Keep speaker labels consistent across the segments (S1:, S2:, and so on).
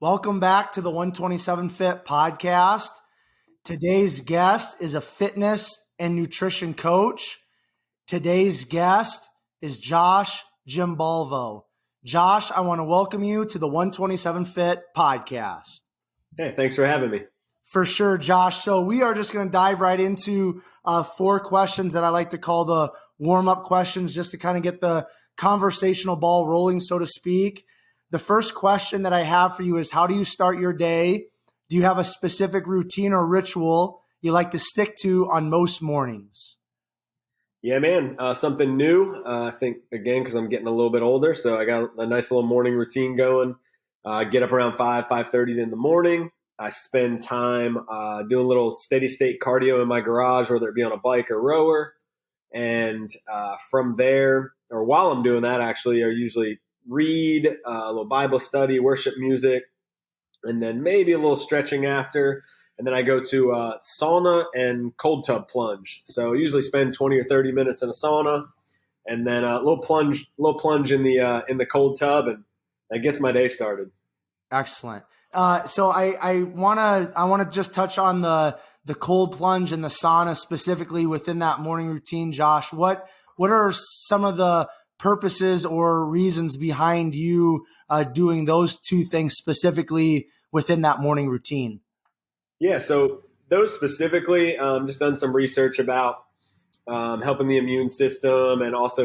S1: Welcome back to the 127 Fit podcast. Today's guest is a fitness and nutrition coach. Today's guest is Josh Giambalvo. Josh, I want to welcome you to the 127 Fit podcast.
S2: Hey, thanks for having me.
S1: For sure, Josh. So we are just going to dive right into 4 questions that I like to call the warm-up questions, just to kind of get the conversational ball rolling, so to speak. The first question that I have for you is, how do you start your day? Do you have a specific routine or ritual you like to stick to on most mornings?
S2: Yeah, man, something new. I think, again, because I'm getting a little bit older, so I got a nice little morning routine going. Get up around 5:30 in the morning. I spend time doing a little steady state cardio in my garage, whether it be on a bike or rower. And from there, or while I'm doing that, actually, I usually read a little Bible study, worship music, and then maybe a little stretching after. And then I go to sauna and cold tub plunge. So I usually spend 20 or 30 minutes in a sauna, and then a little plunge in the cold tub, and that gets my day started.
S1: Excellent. So I wanna just touch on the cold plunge and the sauna specifically within that morning routine, Josh. What are some of the purposes or reasons behind you doing those 2 things specifically within that morning routine?
S2: Yeah, so those specifically, just done some research about helping the immune system, and also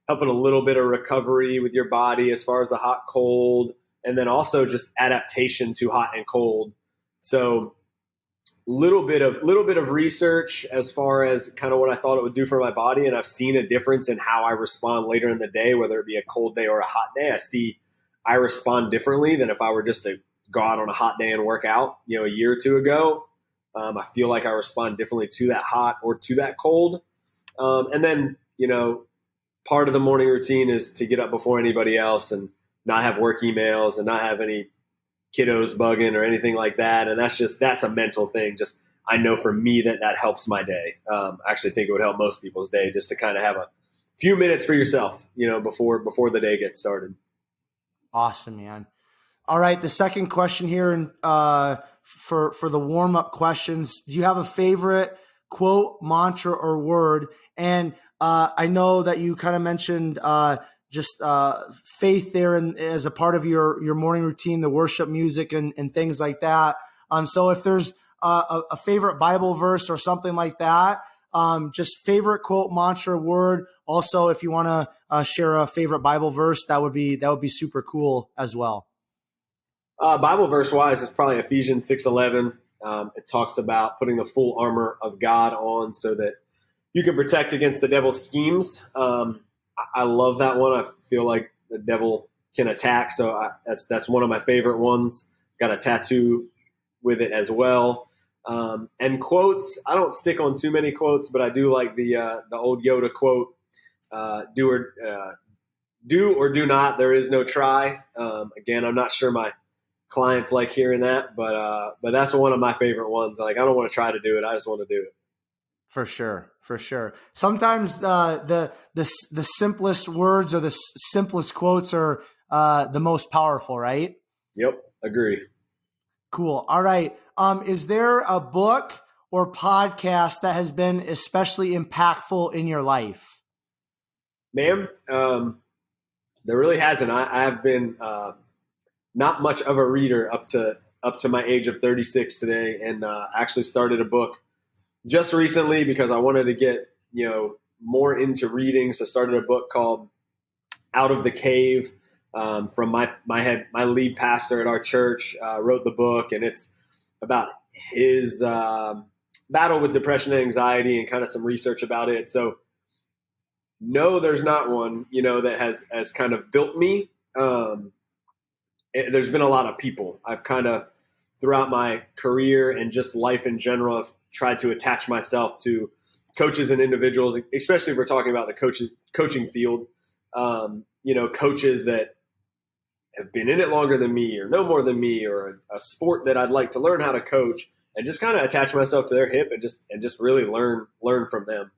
S2: helping a little bit of recovery with your body as far as the hot cold, and then also just adaptation to hot and cold. So little bit of research as far as kind of what I thought it would do for my body, and I've seen a difference in how I respond later in the day, whether it be a cold day or a hot day. I respond differently than if I were just to go out on a hot day and work out, a year or 2 ago. I feel like I respond differently to that hot or to that cold. And then, part of the morning routine is to get up before anybody else and not have work emails and not have any kiddos bugging or anything like that. And that's a mental thing. Just, I know for me that helps my day. I actually think it would help most people's day, just to kind of have a few minutes for yourself, before the day gets started.
S1: Awesome, man. All right. The second question here, and for the warm-up questions, do you have a favorite quote, mantra, or word? And I know that you kind of mentioned just faith there as a part of your morning routine, the worship music and things like that. So if there's a favorite Bible verse or something like that, just favorite quote, mantra, word. Also, if you want to share a favorite Bible verse, that would be super cool as well.
S2: Bible verse wise, it's probably Ephesians 6:11. It talks about putting the full armor of God on so that you can protect against the devil's schemes. I love that one. I feel like the devil can attack, so that's one of my favorite ones. Got a tattoo with it as well. And quotes, I don't stick on too many quotes, but I do like the old Yoda quote: "Do or do not. There is no try." Again, I'm not sure my clients like hearing that, but that's one of my favorite ones. Like, I don't want to try to do it; I just want to do it.
S1: For sure. Sometimes the simplest words or the simplest quotes are the most powerful, right?
S2: Yep, agree.
S1: Cool. All right. Is there a book or podcast that has been especially impactful in your life?
S2: Ma'am, there really hasn't. I have been not much of a reader up to my age of 36 today, and actually started a book just recently because I wanted to get more into reading. So I started a book called Out of the Cave. From my lead pastor at our church wrote the book, and it's about his battle with depression and anxiety, and kind of some research about it. So no, there's not one that has kind of built me. There's been a lot of people. I've kind of, throughout my career and just life in general, I've tried to attach myself to coaches and individuals, especially if we're talking about the coaching field. Coaches that have been in it longer than me or know more than me, or a sport that I'd like to learn how to coach, and just kind of attach myself to their hip and just really learn from them.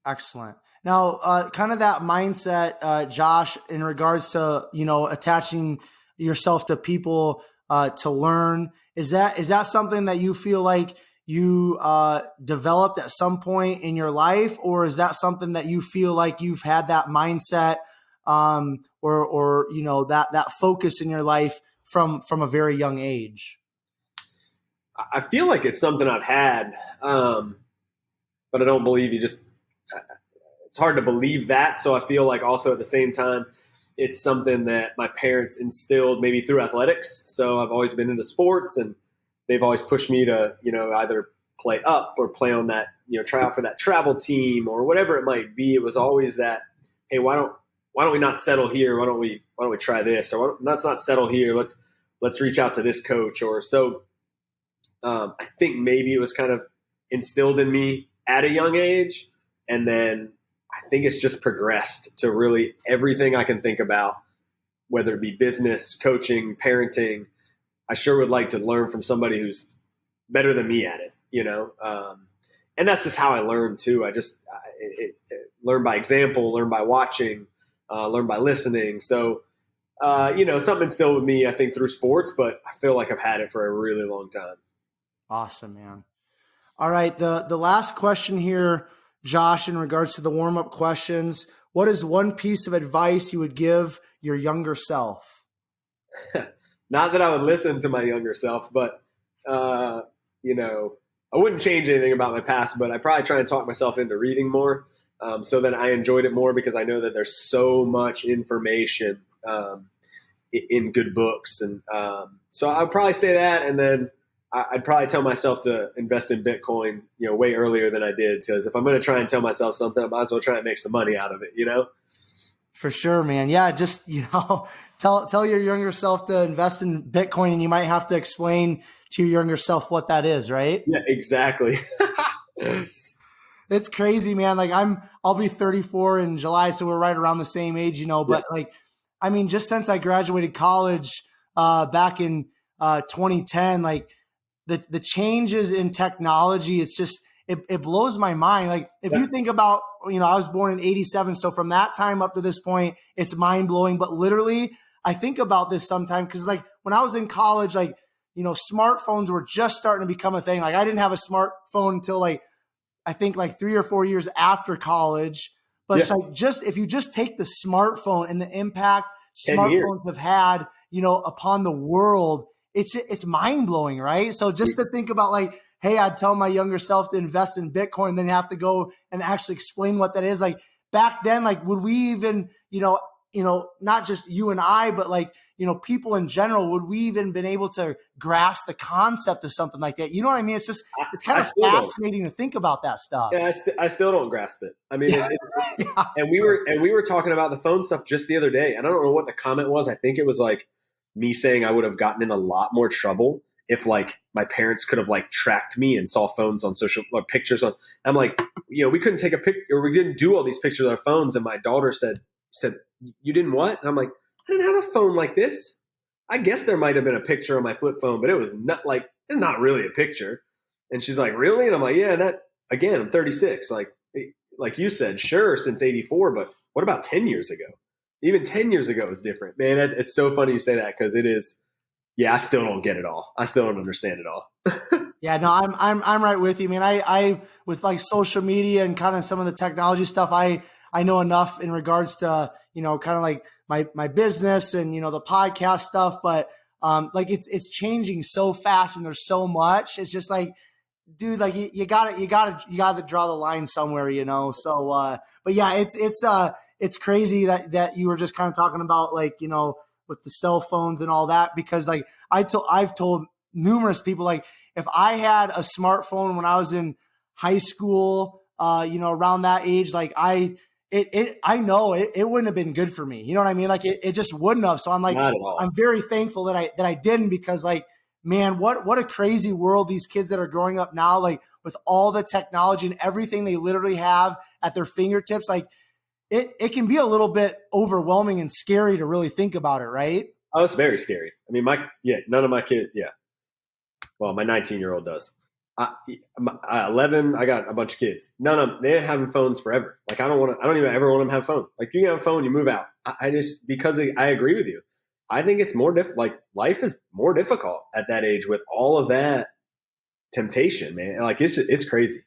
S1: Excellent. Now, kind of that mindset, Josh, in regards to, attaching yourself to people to learn. Is that something that you feel like you developed at some point in your life, or is that something that you feel like you've had that mindset or that focus in your life from a very young age?
S2: I feel like it's something I've had, but I don't believe it's hard to believe that. So I feel like also at the same time, it's something that my parents instilled maybe through athletics. So I've always been into sports, and they've always pushed me to, either play up or play on that, try out for that travel team or whatever it might be. It was always that, hey, why don't we not settle here? Why don't we try this? Or let's not settle here. Let's reach out to this coach. Or so I think maybe it was kind of instilled in me at a young age. And then I think it's just progressed to really everything I can think about, whether it be business, coaching, parenting. I sure would like to learn from somebody who's better than me at it, and that's just how I learn too. I just learn by example, learn by watching, learn by listening. So, something still with me, I think, through sports, but I feel like I've had it for a really long time.
S1: Awesome, man. All right. The last question here, Josh, in regards to the warm-up questions, what is one piece of advice you would give your younger self?
S2: Not that I would listen to my younger self, but, I wouldn't change anything about my past, but I probably try and talk myself into reading more so that I enjoyed it more, because I know that there's so much information in good books. And so I'd probably say that. And then I'd probably tell myself to invest in Bitcoin, way earlier than I did. Because if I'm going to try and tell myself something, I might as well try and make some money out of it,
S1: For sure, man. Yeah, just tell your younger self to invest in Bitcoin, and you might have to explain to your younger self what that is, right?
S2: Yeah, exactly.
S1: It's crazy, man. Like I'll be 34 in July, so we're right around the same age, But just since I graduated college back in 2010, like the changes in technology, it's just it blows my mind. Like if you think about, I was born in 87. So from that time up to this point, it's mind blowing. But literally I think about this sometimes because like when I was in college, like, smartphones were just starting to become a thing. Like I didn't have a smartphone until I think 3 or 4 years after college. But it's like if you just take the smartphone and the impact smartphones have had, upon the world, it's mind blowing, right? So just to think about like, hey, I'd tell my younger self to invest in Bitcoin, then have to go and actually explain what that is. Like back then, like would we even, not just you and I, but like, people in general, would we even been able to grasp the concept of something like that? You know what I mean? It's just, it's kind of fascinating to think about that stuff.
S2: Yeah, I still don't grasp it. I mean, and we were talking about the phone stuff just the other day, and I don't know what the comment was. I think it was like me saying I would have gotten in a lot more trouble if like my parents could have like tracked me and saw phones on social or pictures on. I'm like, we couldn't take a picture, or we didn't do all these pictures with our phones. And my daughter said, you didn't what? And I'm like, I didn't have a phone like this. I guess there might have been a picture on my flip phone, but it was not really a picture. And she's like, really? And I'm like, yeah, again, I'm 36. Like you said, sure, since 84, but what about 10 years ago? Even 10 years ago is different, man. It's so funny you say that, because it is. Yeah, I still don't get it all. I still don't understand it all.
S1: Yeah, no, I'm right with you, man. I with like social media and kind of some of the technology stuff, I know enough in regards to, kind of like my business and, the podcast stuff, but like it's changing so fast and there's so much. It's just like, dude, like you gotta draw the line somewhere, So, but yeah, it's crazy that you were just kind of talking about like, with the cell phones and all that, because like I've told numerous people, like if I had a smartphone when I was in high school, around that age, like I know it wouldn't have been good for me. You know what I mean? Like it just wouldn't have. So I'm like, I'm very thankful that I didn't, because like, man, what a crazy world these kids that are growing up now, like with all the technology and everything they literally have at their fingertips, like it can be a little bit overwhelming and scary to really think about it, right?
S2: Oh, it's very scary. I mean, none of my kids, well, my 19-year-old does. 11, I got a bunch of kids. None of them, they're having phones forever. Like I don't even ever want them to have a phone. Like you can have a phone, you move out. Because I agree with you. I think it's more like life is more difficult at that age with all of that temptation, man. Like it's crazy.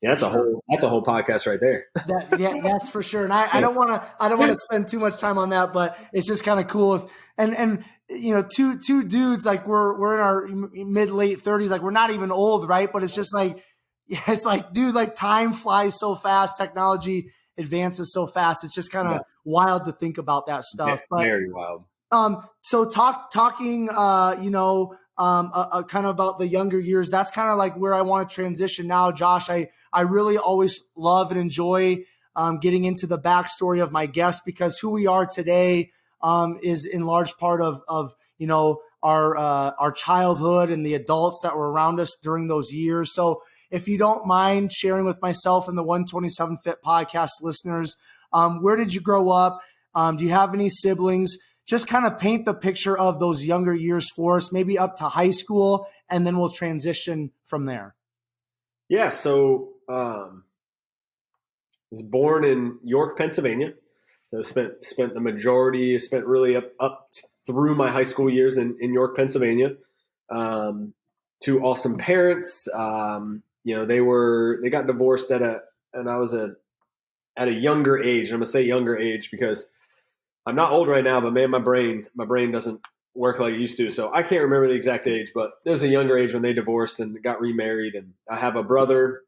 S2: Yeah, that's a whole podcast right there.
S1: That's for sure. And I don't want to spend too much time on that, but it's just kind of cool. And two dudes, like we're in our mid late 30s, like we're not even old, right? But it's just like, it's like, dude, like time flies so fast, technology advances so fast. It's just kind of wild to think about that stuff. But
S2: very wild.
S1: So talking, kind of about the younger years, that's kind of like where I want to transition now, Josh. I really always love and enjoy getting into the backstory of my guests, because who we are today is in large part of our childhood and the adults that were around us during those years. So if you don't mind sharing with myself and the 127 Fit podcast listeners, where did you grow up? Do you have any siblings? Just kind of paint the picture of those younger years for us, maybe up to high school, and then we'll transition from there.
S2: Yeah, so I was born in York, Pennsylvania. I spent the majority, spent really up through my high school years in York, Pennsylvania. Two awesome parents. They got divorced at a younger age. I'm gonna say younger age because I'm not old right now, but man, my brain doesn't work like it used to. So I can't remember the exact age, but there's a younger age when they divorced and got remarried. And I have a brother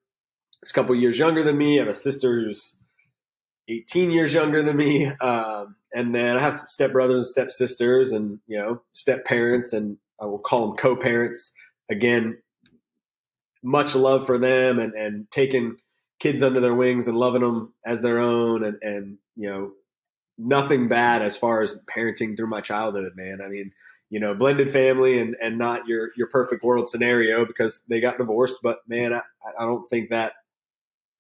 S2: who's a couple years younger than me. I have a sister who's 18 years younger than me. And then I have some stepbrothers and stepsisters and, step parents, and I will call them co-parents. Again, much love for them and taking kids under their wings and loving them as their own and nothing bad as far as parenting through my childhood, man. I mean, blended family and not your perfect world scenario because they got divorced. But man, I don't think that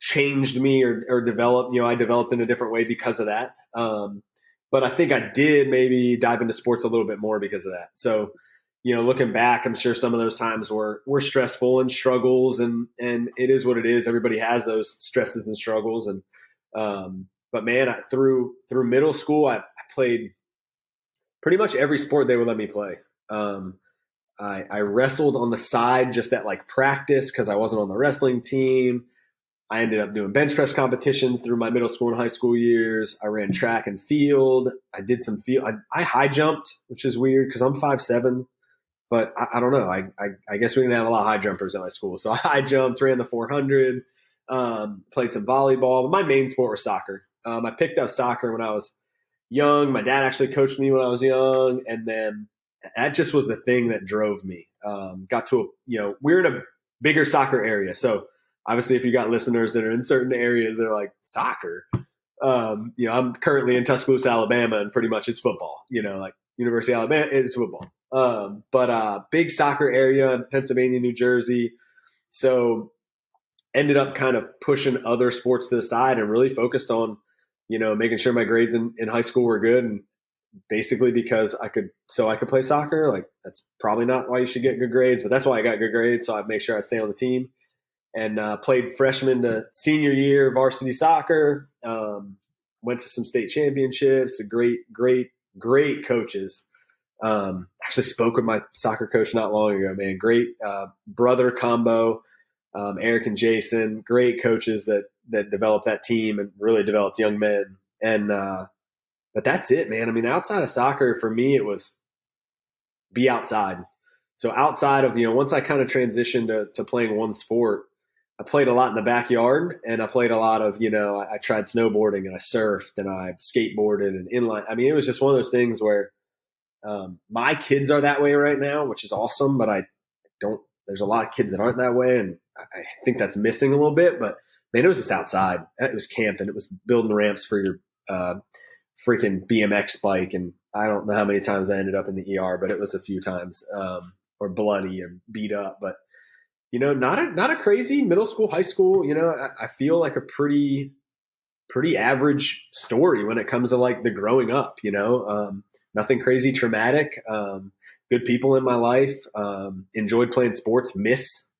S2: changed me or developed. I developed in a different way because of that. But I think I did maybe dive into sports a little bit more because of that. So, looking back, I'm sure some of those times were stressful and struggles, and it is what it is. Everybody has those stresses and struggles. And, but man, through middle school, I played pretty much every sport they would let me play. I wrestled on the side just at like practice because I wasn't on the wrestling team. I ended up doing bench press competitions through my middle school and high school years. I ran track and field. I did some field. I high jumped, which is weird because I'm 5'7", but I don't know. I guess we didn't have a lot of high jumpers in my school. So I high jumped, ran the 400, played some volleyball. But my main sport was soccer. I picked up soccer when I was young. My dad actually coached me when I was young. And then that just was the thing that drove me. Got to we're in a bigger soccer area. So obviously, if you got listeners that are in certain areas, they're like, soccer. I'm currently in Tuscaloosa, Alabama, and pretty much it's football. Like University of Alabama, it's football. But big soccer area in Pennsylvania, New Jersey. So ended up kind of pushing other sports to the side and really focused on, making sure my grades in high school were good. And basically because I could play soccer. Like that's probably not why you should get good grades, but that's why I got good grades. So I'd make sure I stay on the team. And played freshman to senior year varsity soccer. Went to some state championships. Great coaches. Actually spoke with my soccer coach not long ago, man. Great brother combo, Eric and Jason. Great coaches that developed that team and really developed young men. And but that's it, man. I mean, outside of soccer, for me, it was be outside. So outside of once I kind of transitioned to playing one sport, I played a lot in the backyard, and I played a lot of, I tried snowboarding and I surfed and I skateboarded and inline. I mean, it was just one of those things where my kids are that way right now, which is awesome, but there's a lot of kids that aren't that way. And I think that's missing a little bit, but man, it was just outside. It was camping. It was building ramps for your freaking BMX bike. And I don't know how many times I ended up in the ER, but it was a few times, or bloody or beat up, but not a crazy middle school, high school. I feel like a pretty average story when it comes to like the growing up. Nothing crazy traumatic. Good people in my life. Enjoyed playing sports. Miss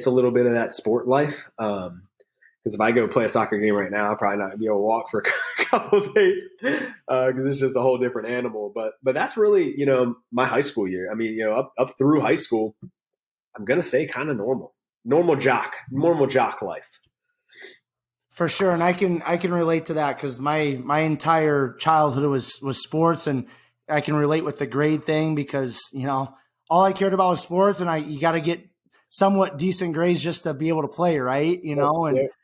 S2: a little bit of that sport life because Because if I go play a soccer game right now, I'll probably not be able to walk for a couple of days because it's just a whole different animal. But that's really, my high school year. I mean, up through high school, I'm gonna say kind of normal jock life.
S1: For sure, and I can relate to that because my entire childhood was sports, and I can relate with the grade thing because all I cared about was sports, and you got to get somewhat decent grades just to be able to play, right? And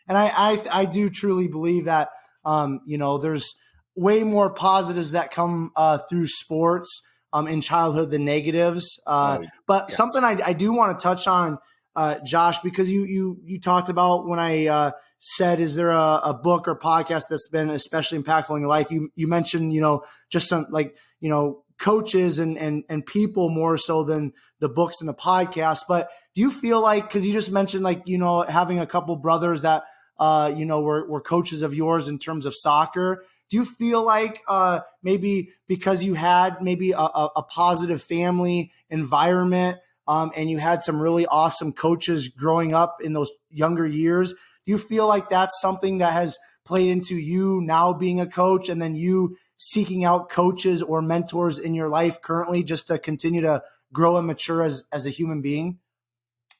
S1: I do truly believe that there's way more positives that come through sports in childhood than negatives. But something I do want to touch on, Josh, because you talked about when I said, is there a book or podcast that's been especially impactful in your life? You mentioned, just some coaches and people more so than the books and the podcast. But do you feel like, cause you just mentioned having a couple brothers that, were coaches of yours in terms of soccer. Do you feel like maybe because you had maybe a positive family environment and you had some really awesome coaches growing up in those younger years, do you feel like that's something that has played into you now being a coach and then you seeking out coaches or mentors in your life currently just to continue to grow and mature as a human being?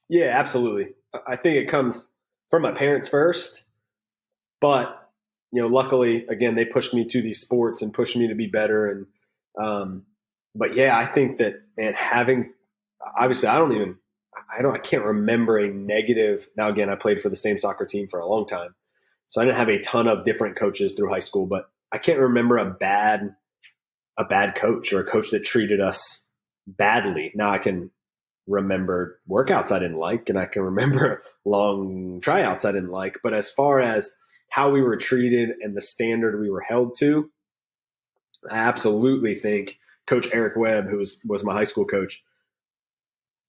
S2: Yeah, absolutely. I think it comes from my parents first, but luckily, again, they pushed me to these sports and pushed me to be better. And, but yeah, I think that, man, obviously I can't remember a negative. Now, again, I played for the same soccer team for a long time, so I didn't have a ton of different coaches through high school, but I can't remember a bad coach or a coach that treated us badly. Now I can remember workouts I didn't like, and I can remember long tryouts I didn't like. But as far as how we were treated and the standard we were held to, I absolutely think Coach Eric Webb, who was my high school coach,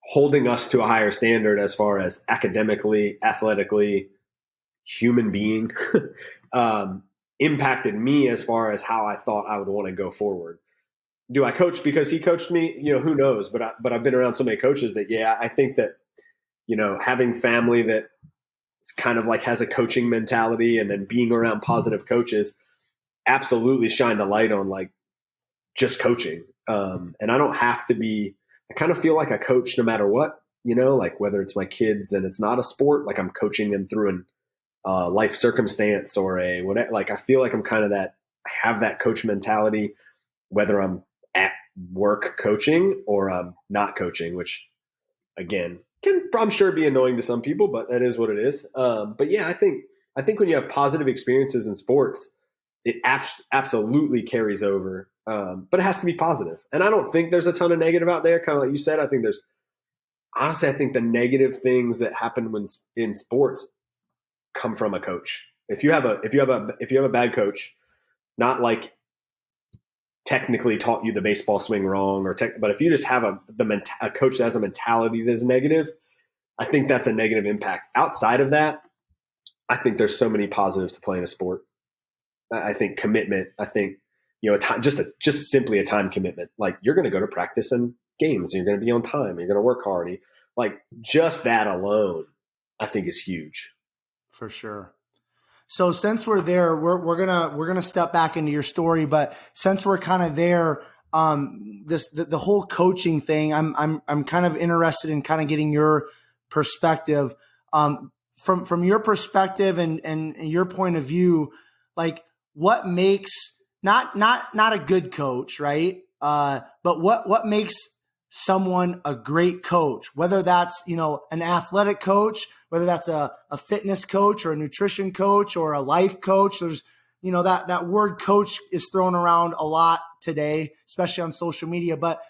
S2: holding us to a higher standard as far as academically, athletically, human being, impacted me as far as how I thought I would want to go forward. Do I coach because he coached me? Who knows? But I've been around so many coaches that, yeah, I think that, having family that kind of like has a coaching mentality and then being around positive coaches absolutely shined a light on like just coaching. And I don't have to be, I kind of feel like a coach no matter what, like whether it's my kids and it's not a sport, like I'm coaching them through an life circumstance or a whatever. Like I feel like I'm kind of I have that coach mentality, whether I'm at work coaching or I'm not coaching, which again can I'm sure be annoying to some people, but that is what it is. But yeah, I think when you have positive experiences in sports, it absolutely carries over. But it has to be positive. And I don't think there's a ton of negative out there. Kind of like you said, I think the negative things that happen in sports come from a coach. If you have a bad coach, not like technically taught you the baseball swing wrong but if you just have a coach that has a mentality that is negative, I think that's a negative impact. Outside of that, I think there's so many positives to playing a sport. I think commitment. I think just simply a time commitment. Like you're going to go to practice and games. And you're going to be on time. You're going to work hard. Like just that alone, I think is huge.
S1: For sure. So since we're there, we're gonna step back into your story, but since we're kind of there, the whole coaching thing, I'm kind of interested in kind of getting your perspective, from your perspective and your point of view, like what makes not a good coach, right? But what makes someone a great coach, whether that's, an athletic coach, whether that's a fitness coach or a nutrition coach or a life coach. There's, that word coach is thrown around a lot today, especially on social media. But,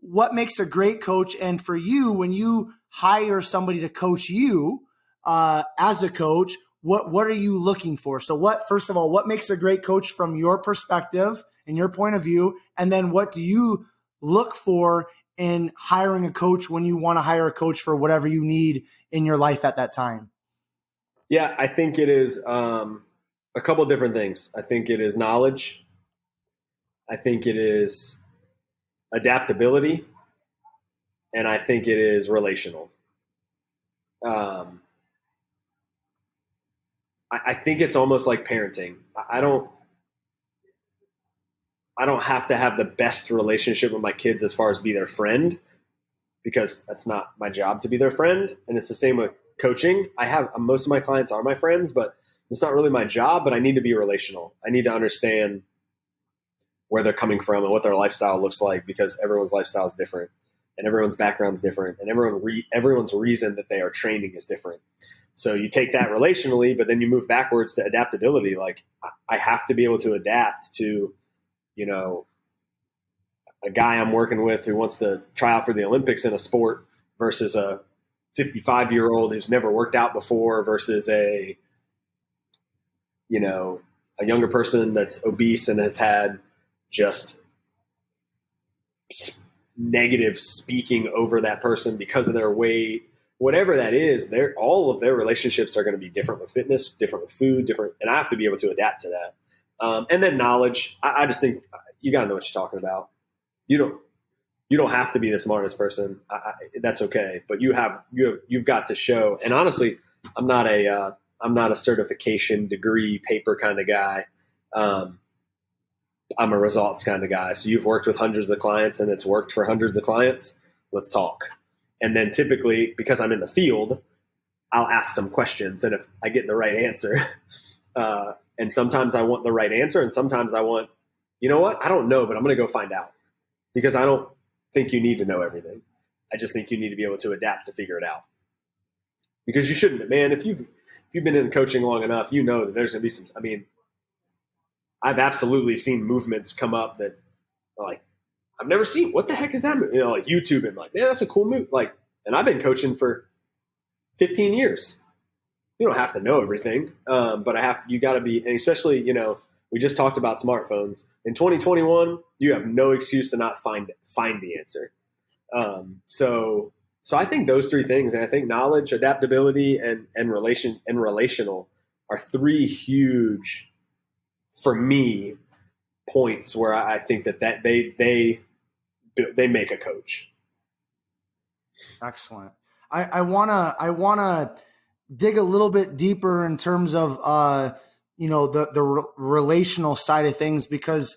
S1: what makes a great coach? And for you, when you hire somebody to coach you as a coach, what are you looking for? So first of all, what makes a great coach from your perspective and your point of view? And then what do you look for in hiring a coach when you want to hire a coach for whatever you need in your life at that time?
S2: Yeah, I think it is a couple of different things. I think it is knowledge. I think it is adaptability. And I think it is relational. I think it's almost like parenting. I don't have to have the best relationship with my kids as far as be their friend, because that's not my job to be their friend. And it's the same with coaching. I have most of my clients are my friends, but it's not really my job. But I need to be relational. I need to understand where they're coming from and what their lifestyle looks like, because everyone's lifestyle is different and everyone's background is different, and everyone's reason that they are training is different. So you take that relationally, but then you move backwards to adaptability. Like, I have to be able to adapt to, you know, a guy I'm working with who wants to try out for the Olympics in a sport versus a 55-year-old who's never worked out before versus a younger person that's obese and has had just negative speaking over that person because of their weight, whatever that is. All of their relationships are going to be different with fitness, different with food, different, and I have to be able to adapt to that. And then knowledge. I just think you got to know what you're talking about. You don't have to be the smartest person. That's okay, but you've got to show. And honestly, I'm not a certification degree paper kind of guy. I'm a results kind of guy. So you've worked with hundreds of clients and it's worked for hundreds of clients. Let's talk. And then typically, because I'm in the field, I'll ask some questions. And if I get the right answer, and sometimes I want the right answer, and sometimes I want, you know what? I don't know, but I'm going to go find out, because I don't think you need to know everything. I just think you need to be able to adapt to figure it out. Because you shouldn't, man. If you've been in coaching long enough, you know that there's going to be some. I mean, I've absolutely seen movements come up that, like, I've never seen. What the heck is that? Like YouTube, and like, man, that's a cool move. Like, and I've been coaching for 15 years. You don't have to know everything, but you got to be, and especially, we just talked about smartphones. In 2021, you have no excuse to not find the answer. So I think those three things, and I think knowledge, adaptability, and relational are three huge, for me, points where I think that they make a coach.
S1: Excellent. I wanna dig a little bit deeper in terms of the relational side of things, because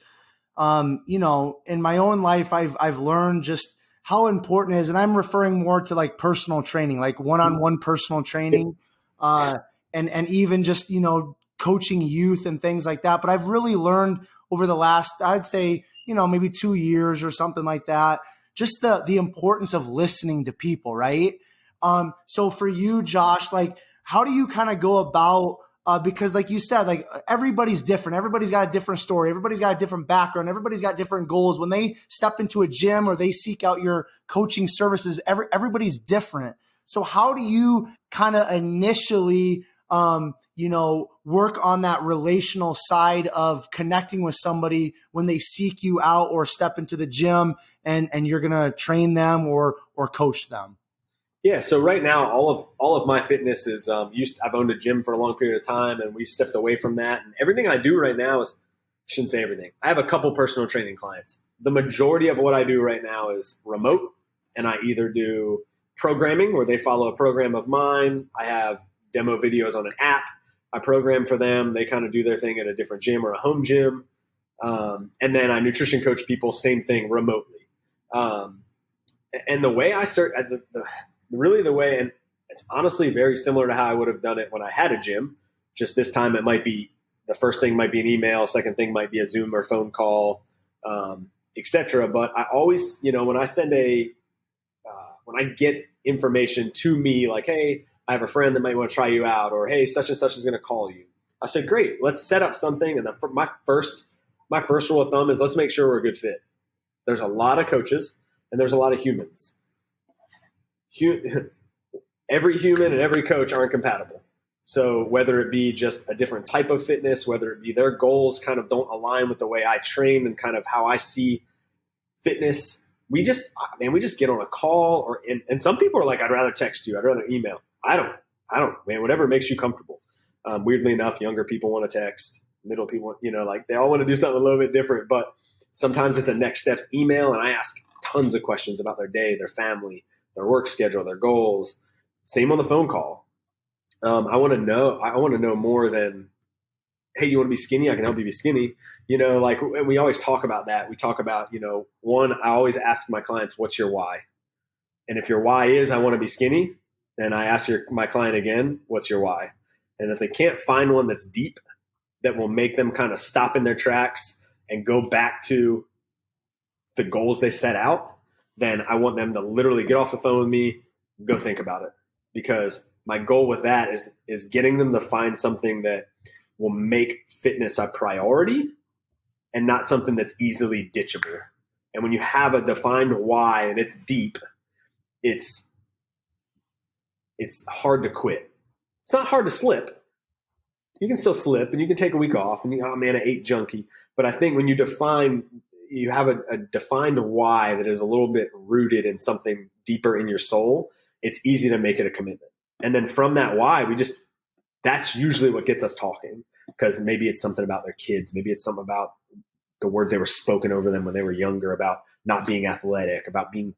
S1: in my own life I've learned just how important it is, and I'm referring more to like personal training, like one-on-one personal training, and even just coaching youth and things like that. But I've really learned over the last, I'd say, maybe 2 years or something like that, just the importance of listening to people, right? So for you, Josh, like, how do you kind of go about, because like you said, like, everybody's different. Everybody's got a different story. Everybody's got a different background. Everybody's got different goals. When they step into a gym or they seek out your coaching services, everybody's different. So how do you kind of initially, work on that relational side of connecting with somebody when they seek you out or step into the gym and you're going to train them or coach them?
S2: Yeah. So right now, all of my fitness is I've owned a gym for a long period of time, and we stepped away from that. And everything I do right now I shouldn't say everything. I have a couple personal training clients. The majority of what I do right now is remote, and I either do programming where they follow a program of mine. I have demo videos on an app. I program for them. They kind of do their thing at a different gym or a home gym. And then I nutrition coach people, same thing, remotely. And the way I start, really the way, and it's honestly very similar to how I would have done it when I had a gym. Just this time, it might be, the first thing might be an email, second thing might be a Zoom or phone call, etc. But I always, when I send when I get information to me, like, hey, I have a friend that might want to try you out, or hey, such and such is going to call you. I said, great, let's set up something. And my first rule of thumb is, let's make sure we're a good fit. There's a lot of coaches and there's a lot of humans. Every human and every coach aren't compatible. So whether it be just a different type of fitness, whether it be their goals kind of don't align with the way I train and kind of how I see fitness, we just get on a call, and some people are like, I'd rather text you, I'd rather email. I don't, man, whatever makes you comfortable. Weirdly enough, younger people want to text, middle people, like they all want to do something a little bit different, but sometimes it's a next steps email, and I ask tons of questions about their day, their family, their work schedule, their goals. Same on the phone call. I want to know more than, hey, you want to be skinny? I can help you be skinny. Like, and we always talk about that. We talk about, one, I always ask my clients, what's your why? And if your why is, I want to be skinny, then I ask my client again, what's your why? And if they can't find one that's deep, that will make them kind of stop in their tracks and go back to the goals they set out, then I want them to literally get off the phone with me, go think about it. Because my goal with that is getting them to find something that will make fitness a priority and not something that's easily ditchable. And when you have a defined why and it's deep, it's hard to quit. It's not hard to slip. You can still slip and you can take a week off and oh man, I ate junky. But I think when you have a defined why that is a little bit rooted in something deeper in your soul, it's easy to make it a commitment. And then from that why, that's usually what gets us talking, because maybe it's something about their kids. Maybe it's something about the words they were spoken over them when they were younger, about not being athletic, about being,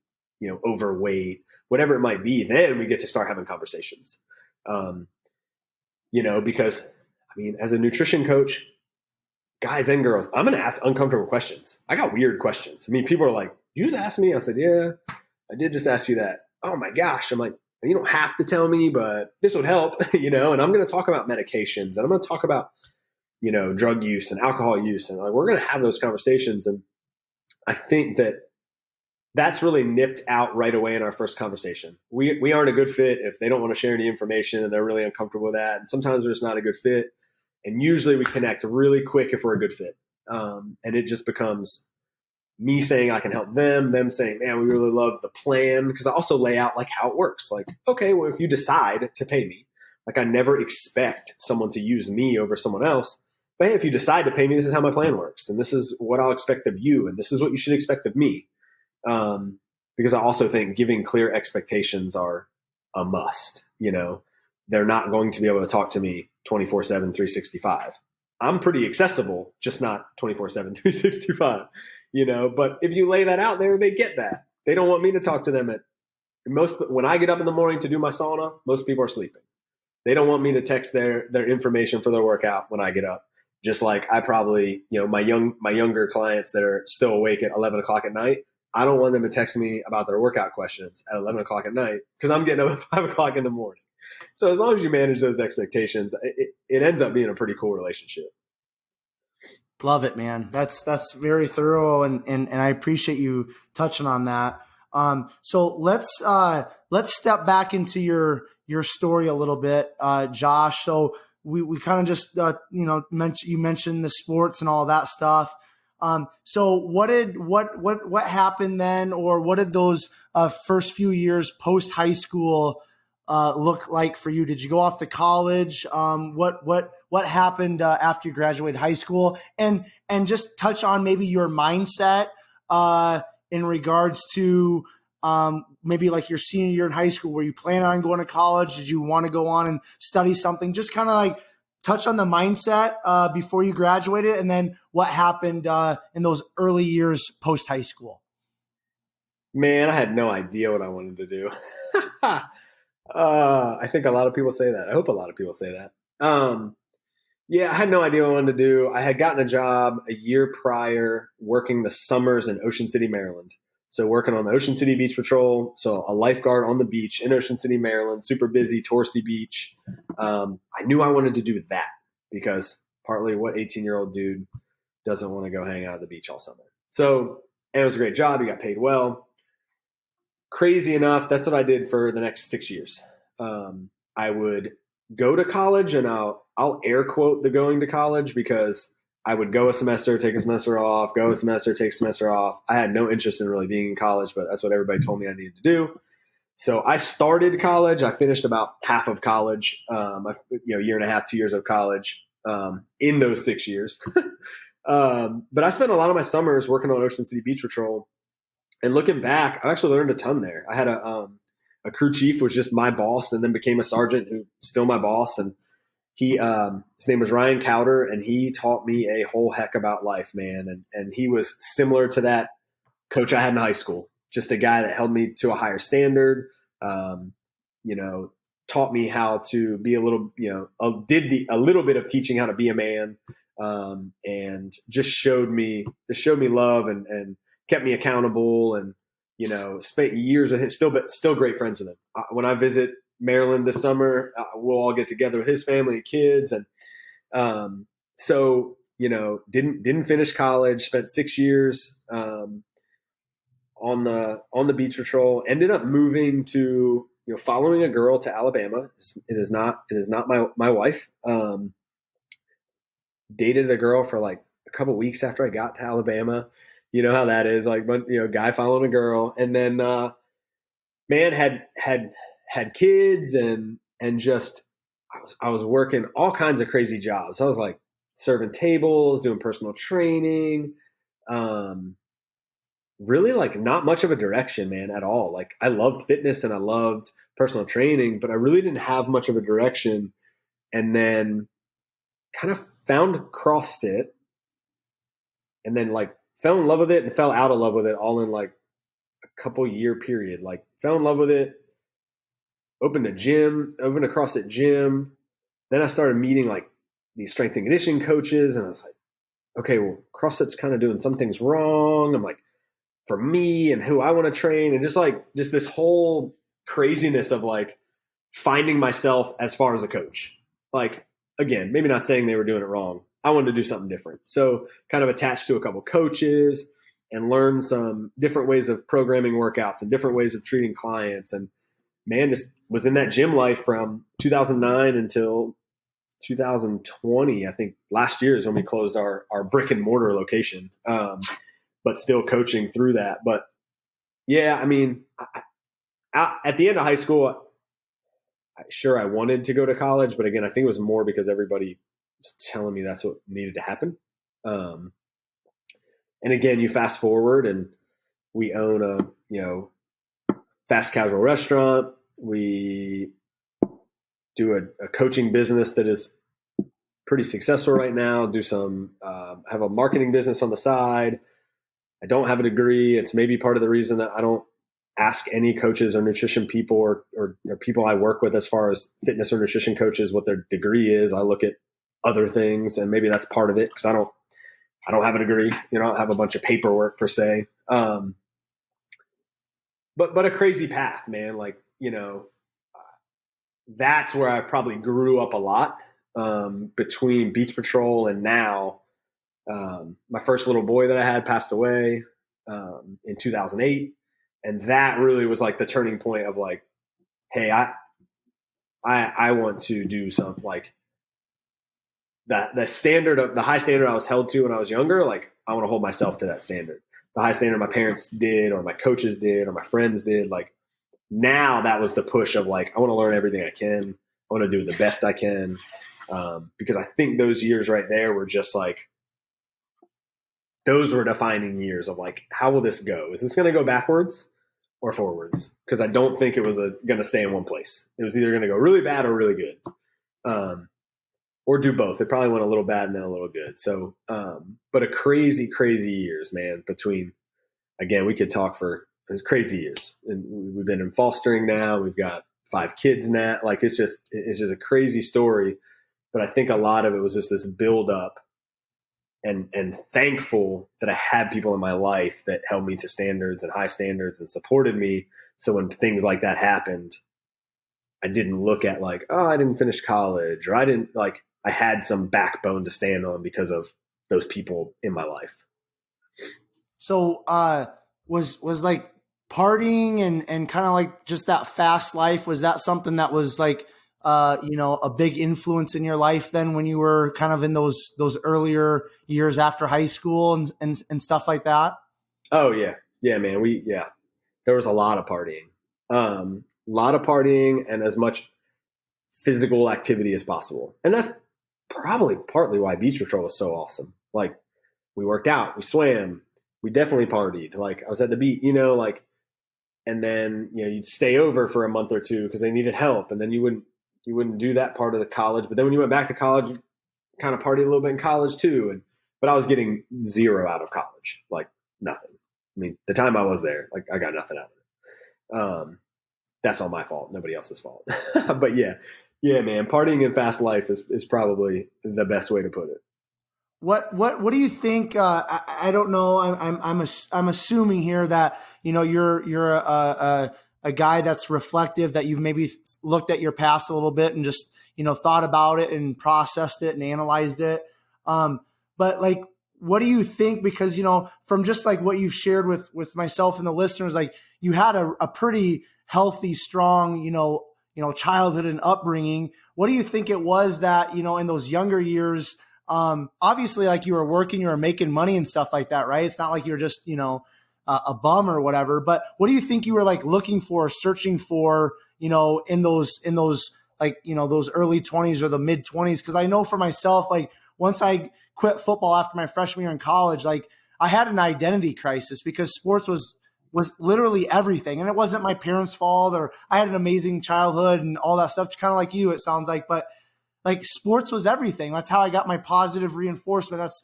S2: overweight, whatever it might be. Then we get to start having conversations. Because as a nutrition coach, guys and girls, I'm going to ask uncomfortable questions. I got weird questions. People are like, you just asked me? I said, yeah, I did just ask you that. Oh my gosh. I'm like, you don't have to tell me, but this would help, and I'm going to talk about medications and I'm going to talk about, drug use and alcohol use. And we're going to have those conversations. And I think that's really nipped out right away in our first conversation. We aren't a good fit if they don't want to share any information and they're really uncomfortable with that. And sometimes we're just not a good fit. And usually we connect really quick if we're a good fit. And it just becomes me saying I can help them saying, man, we really love the plan. Because I also lay out how it works. Okay, well, if you decide to pay me, I never expect someone to use me over someone else. But hey, if you decide to pay me, this is how my plan works. And this is what I'll expect of you. And this is what you should expect of me. Because I also think giving clear expectations are a must. They're not going to be able to talk to me 24/7, 365. I'm pretty accessible, just not 24/7, 365, but if you lay that out there, they get that. They don't want me to talk to them when I get up in the morning to do my sauna, most people are sleeping. They don't want me to text their information for their workout when I get up. Just like I probably, my younger clients that are still awake at 11 o'clock at night, I don't want them to text me about their workout questions at 11 o'clock at night because I'm getting up at 5 o'clock in the morning. So as long as you manage those expectations, it ends up being a pretty cool relationship.
S1: Love it, man. That's very thorough, and I appreciate you touching on that. So let's step back into your story a little bit, Josh. So we kind of just you mentioned the sports and all that stuff. So what happened then, or what did those first few years post high school look like for you? Did you go off to college? What happened after you graduated high school? And just touch on maybe your mindset in regards to maybe like your senior year in high school. Were you planning on going to college? Did you want to go on and study something? Just kind of touch on the mindset before you graduated, and then what happened in those early years post high school.
S2: Man, I had no idea what I wanted to do. I think a lot of people say that. I hope a lot of people say that. Yeah, I had no idea what I wanted to do. I had gotten a job a year prior working the summers in Ocean City, Maryland. So working on the Ocean City Beach Patrol, so a lifeguard on the beach in Ocean City, Maryland, super busy, touristy beach. I knew I wanted to do that because partly what 18-year-old dude doesn't want to go hang out at the beach all summer. So, and it was a great job. You got paid well. Crazy enough, that's what I did for the next 6 years. I would go to college, and I'll air quote the going to college because I would go a semester, take a semester off, go a semester, take a semester off. I had no interest in really being in college, but that's what everybody told me I needed to do. So I started college. I finished about half of college, year and a half, 2 years of college in those 6 years. But I spent a lot of my summers working on Ocean City Beach Patrol. And looking back, I actually learned a ton there. I had a crew chief was just my boss, and then became a sergeant who still my boss. And he, his name was Ryan Cowder, and he taught me a whole heck about life, man. And he was similar to that coach I had in high school, just a guy that held me to a higher standard. taught me how to be a little, did a little bit of teaching how to be a man, and just showed me love and kept me accountable, and spent years with him. Still great friends with him. When I visit Maryland this summer, we'll all get together with his family and kids, and so didn't finish college. Spent 6 years on the beach patrol. Ended up moving to following a girl to Alabama. It is not my wife. Dated a girl for like a couple weeks after I got to Alabama. You know how that is, like, guy following a girl, and then man had kids, and just I was working all kinds of crazy jobs. I was like serving tables, doing personal training, really like not much of a direction, man, at all. Like, I loved fitness and I loved personal training, but I really didn't have much of a direction. And then kind of found CrossFit, and then like fell in love with it and fell out of love with it all in like a couple year period. Like, fell in love with it, opened a CrossFit gym. Then I started meeting like these strength and conditioning coaches, and I was like, okay, well, CrossFit's kind of doing some things wrong. I'm like, for me and who I want to train, and just this whole craziness of like finding myself as far as a coach. Like, again, maybe not saying they were doing it wrong. I wanted to do something different. So kind of attached to a couple coaches and learned some different ways of programming workouts and different ways of treating clients. And man, just was in that gym life from 2009 until 2020. I think last year is when we closed our brick and mortar location, but still coaching through that. But yeah, I mean, at the end of high school, sure, I wanted to go to college, but again, I think it was more because everybody was telling me that's what needed to happen. And again, you fast forward, and we own a fast casual restaurant. We do a coaching business that is pretty successful right now. Do some have a marketing business on the side. I don't have a degree. It's maybe part of the reason that I don't ask any coaches or nutrition people or people I work with as far as fitness or nutrition coaches what their degree is. I look at other things, and maybe that's part of it, because I don't have a degree. I don't have a bunch of paperwork per se. But a crazy path, man. Like, that's where I probably grew up a lot, between beach patrol and now. My first little boy that I had passed away in 2008. And that really was like the turning point of like, hey, I want to do something like that. The high standard I was held to when I was younger, like, I want to hold myself to that standard. The high standard my parents did, or my coaches did, or my friends did. Like, now that was the push of like, I want to learn everything I can. I want to do the best I can. Because I think those years right there were just like, those were defining years of like, how will this go? Is this going to go backwards or forwards? Because I don't think it was going to stay in one place. It was either going to go really bad or really good, or do both. It probably went a little bad and then a little good. So, but a crazy, crazy years, man. Between, again, we could talk for crazy years, and we've been in fostering now. We've got 5 kids now. Like, it's just a crazy story. But I think a lot of it was just this build up. And thankful that I had people in my life that held me to standards and high standards and supported me. So when things like that happened, I didn't look at like, oh, I didn't finish college, or I had some backbone to stand on because of those people in my life.
S1: So was like partying and kind of like just that fast life, was that something that was like a big influence in your life then when you were kind of in those earlier years after high school and stuff like that?
S2: Oh yeah. Yeah, man. There was a lot of partying, and as much physical activity as possible. And that's probably partly why beach patrol was so awesome. Like, we worked out, we swam, we definitely partied. Like, I was at the beach, and then, you'd stay over for a month or two because they needed help. And then you wouldn't do that part of the college. But then when you went back to college, you kind of partied a little bit in college too. But I was getting zero out of college, like nothing. I mean, the time I was there, like, I got nothing out of it. that's all my fault, nobody else's fault. But yeah, man, partying in fast life is probably the best way to put it.
S1: What do you think? I don't know. I'm assuming here that you're a guy that's reflective, that you've maybe looked at your past a little bit and just thought about it and processed it and analyzed it. But like, what do you think? Because from just like what you've shared with myself and the listeners, like you had a pretty healthy, strong childhood and upbringing. What do you think it was that in those younger years? Obviously, like you were working, you were making money and stuff like that, right? It's not like you're just, a bum or whatever. But what do you think you were like looking for, searching for, in those like, those early 20s or the mid 20s? Because I know for myself, like once I quit football after my freshman year in college, like I had an identity crisis because sports was literally everything. And it wasn't my parents' fault, or I had an amazing childhood and all that stuff, kind of like you, it sounds like, like sports was everything. That's how I got my positive reinforcement. That's,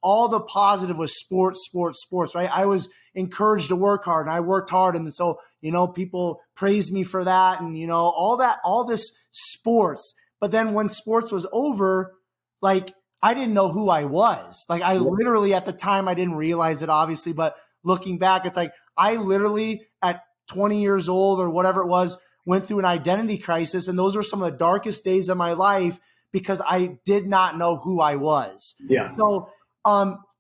S1: all the positive was sports, right? I was encouraged to work hard and I worked hard. And so, people praised me for that and, all this sports. But then when sports was over, like I didn't know who I was. Like I literally at the time, I didn't realize it obviously, but looking back, it's like I literally at 20 years old or whatever it was, went through an identity crisis. And those were some of the darkest days of my life because I did not know who I was.
S2: Yeah.
S1: So,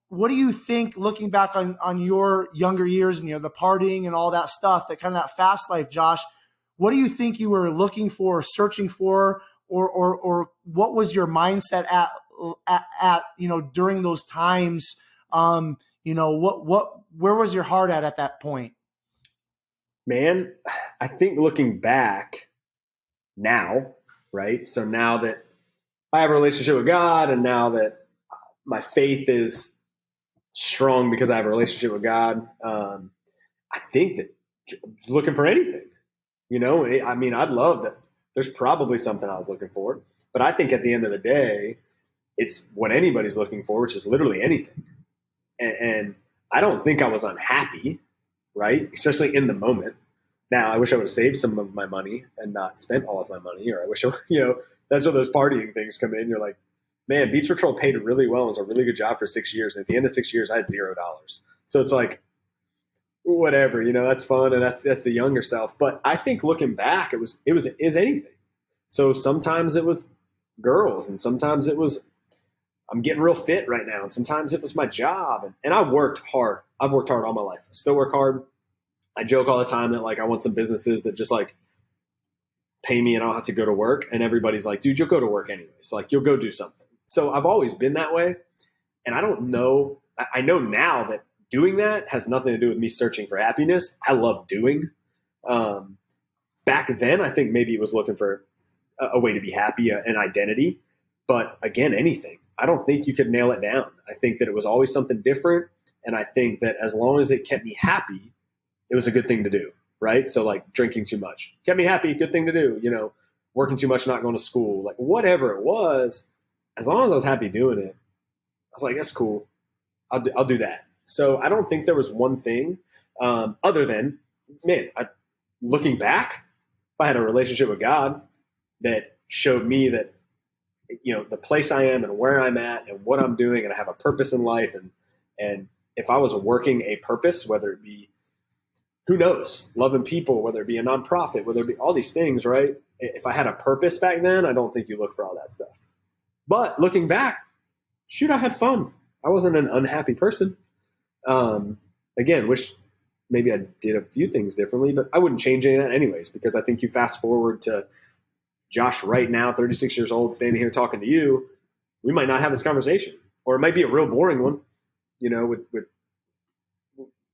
S1: what do you think looking back on your younger years and, the partying and all that stuff, that kind of that fast life, Josh, what do you think you were looking for, searching for, or what was your mindset at during those times? Where was your heart at that point?
S2: Man, I think looking back now, right? So now that I have a relationship with God and now that my faith is strong because I have a relationship with God, I think that looking for anything, I mean, I'd love that. There's probably something I was looking for, but I think at the end of the day, it's what anybody's looking for, which is literally anything. And I don't think I was unhappy, right? Especially in the moment. Now, I wish I would have saved some of my money and not spent all of my money, or I wish, that's where those partying things come in. You're like, man, Beach Patrol paid really well. It was a really good job for 6 years. And at the end of 6 years, I had $0. So it's like, whatever, that's fun. And that's the younger self. But I think looking back, it was anything. So sometimes it was girls and sometimes it was, I'm getting real fit right now. And sometimes it was my job. And I worked hard. I've worked hard all my life. I still work hard. I joke all the time that like I want some businesses that just like pay me and I don't have to go to work. And everybody's like, dude, you'll go to work anyways. Like you'll go do something. So I've always been that way. And I don't know. I know now that doing that has nothing to do with me searching for happiness. I love doing. Back then, I think maybe it was looking for a way to be happy, an identity. But again, anything. I don't think you could nail it down. I think that it was always something different. And I think that as long as it kept me happy, it was a good thing to do, right? So like drinking too much kept me happy, good thing to do, working too much, not going to school, like whatever it was, as long as I was happy doing it, I was like, that's cool. I'll do that. So I don't think there was one thing other than, man, looking back, if I had a relationship with God that showed me that, the place I am and where I'm at and what I'm doing and I have a purpose in life. And if I was working a purpose, whether it be, who knows, loving people, whether it be a nonprofit, whether it be all these things, right? If I had a purpose back then, I don't think you look for all that stuff. But looking back, shoot, I had fun. I wasn't an unhappy person. Again, wish maybe I did a few things differently, but I wouldn't change any of that anyways, because I think you fast forward to Josh right now, 36 years old, standing here talking to you, we might not have this conversation, or it might be a real boring one,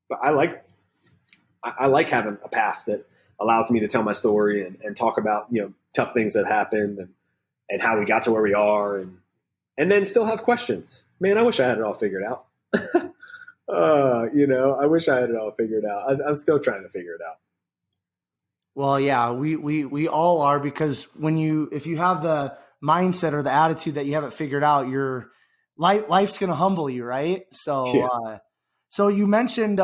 S2: but I like having a past that allows me to tell my story and talk about, tough things that happened and how we got to where we are and then still have questions. Man, I wish I had it all figured out. I wish I had it all figured out. I'm still trying to figure it out.
S1: Well, yeah, we all are, because if you have the mindset or the attitude that you haven't figured out, life's going to humble you. Right. So,
S2: Yeah.
S1: so you mentioned,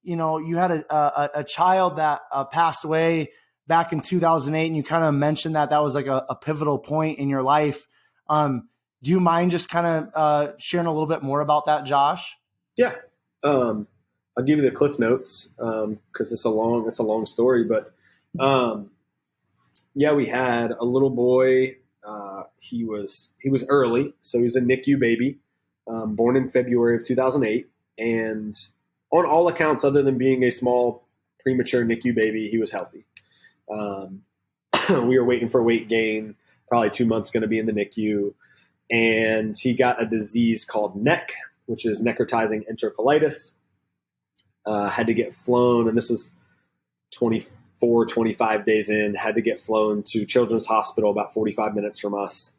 S1: you had a child that passed away back in 2008, and you kind of mentioned that was like a pivotal point in your life. Do you mind just kind of sharing a little bit more about that, Josh?
S2: Yeah. I'll give you the cliff notes because it's a long story. But we had a little boy. He was early, so he was a NICU baby, born in February of 2008, and on all accounts, other than being a small premature NICU baby, he was healthy. We were waiting for weight gain, probably 2 months going to be in the NICU, and he got a disease called NEC, which is necrotizing enterocolitis. Had to get flown, and this was 25 days in, had to get flown to Children's Hospital about 45 minutes from us,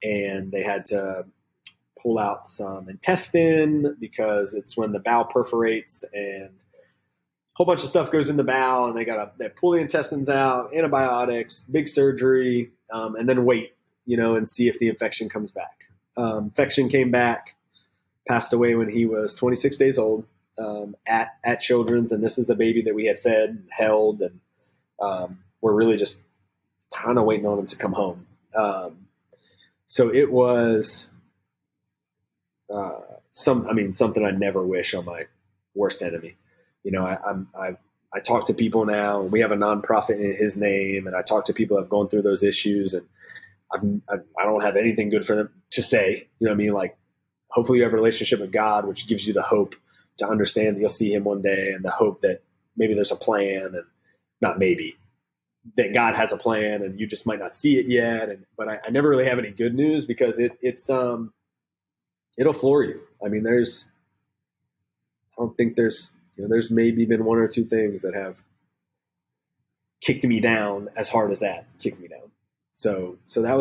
S2: and they had to pull out some intestine because it's when the bowel perforates and a whole bunch of stuff goes in the bowel, and they pull the intestines out, antibiotics, big surgery, and then wait, and see if the infection comes back. Infection came back, passed away when he was 26 days old at Children's, and this is a baby that we had fed and held, and we're really just kind of waiting on him to come home. So it was something I never wish on my worst enemy. I talk to people now, and we have a nonprofit in his name, and I talk to people that have gone through those issues, and I don't have anything good for them to say. Like, hopefully you have a relationship with God, which gives you the hope to understand that you'll see him one day, and the hope that maybe there's a plan, and not maybe, that God has a plan, and you just might not see it yet. But I never really have any good news because it'll floor you. I don't think there's maybe been one or two things that have kicked me down as hard as that kicked me down. So that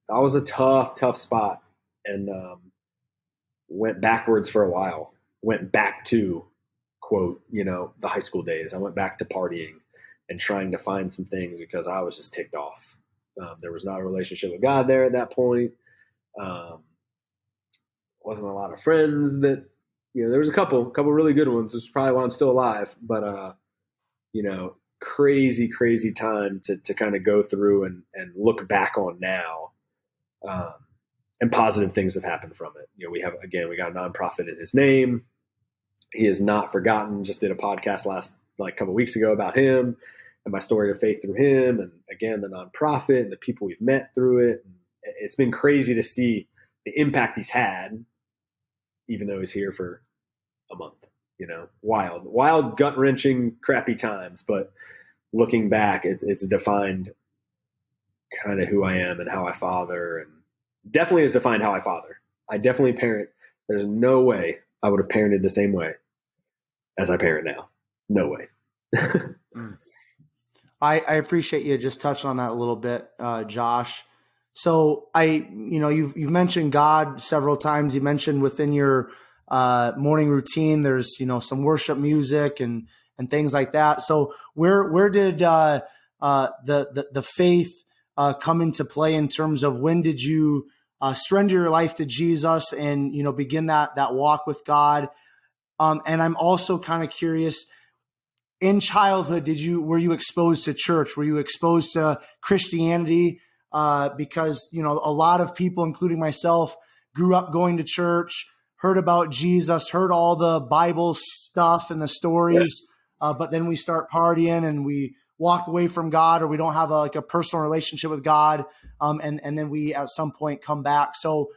S2: was a tough spot, and went backwards for a while. Went back to, quote, the high school days. I went back to partying and trying to find some things because I was just ticked off. There was not a relationship with God there at that point. Wasn't a lot of friends that, there was a couple really good ones. This is probably why I'm still alive, but, crazy time to kind of go through and look back on now. And positive things have happened from it. We got a nonprofit in his name. He is not forgotten. Just did a podcast a couple of weeks ago about him and my story of faith through him. And again, the nonprofit and the people we've met through it. It's been crazy to see the impact he's had, even though he's here for a month. Wild, gut wrenching, crappy times. But looking back, it's defined kind of who I am and how I father, and definitely has defined how I father. I definitely parent. There's no way I would have parented the same way as I parent now. No way.
S1: I appreciate you just touching on that a little bit, Josh. So you've mentioned God several times. You mentioned within your morning routine, there's, some worship music and things like that. So where did the faith come into play in terms of when did you surrender your life to Jesus and, begin that walk with God? And I'm also kind of curious, in childhood, were you exposed to church? Were you exposed to Christianity? Because, a lot of people, including myself, grew up going to church, heard about Jesus, heard all the Bible stuff and the stories. Yeah. But then we start partying and we walk away from God, or we don't have a personal relationship with God. And then we at some point come back. So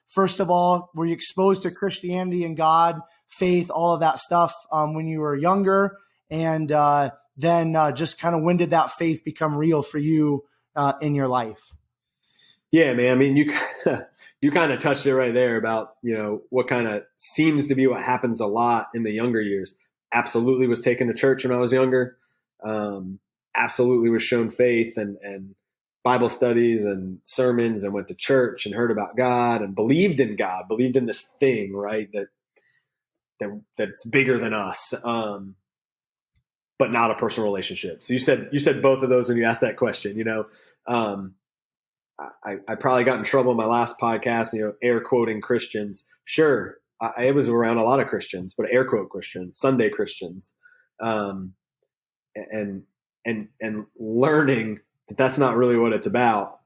S1: first of all, were you exposed to Christianity and God, faith, all of that stuff when you were younger? And then just kind of when did that faith become real for you in your life?
S2: Yeah, man. You kind of touched it right there about, what kind of seems to be what happens a lot in the younger years. Absolutely was taken to church when I was younger. Absolutely was shown faith and Bible studies and sermons, and went to church and heard about God and believed in God, believed in this thing, right? That's bigger than us. But not a personal relationship. So you said both of those when you asked that question. I probably got in trouble in my last podcast, air quoting Christians. Sure, I was around a lot of Christians, but air quote Christians, Sunday Christians, and learning that that's not really what it's about.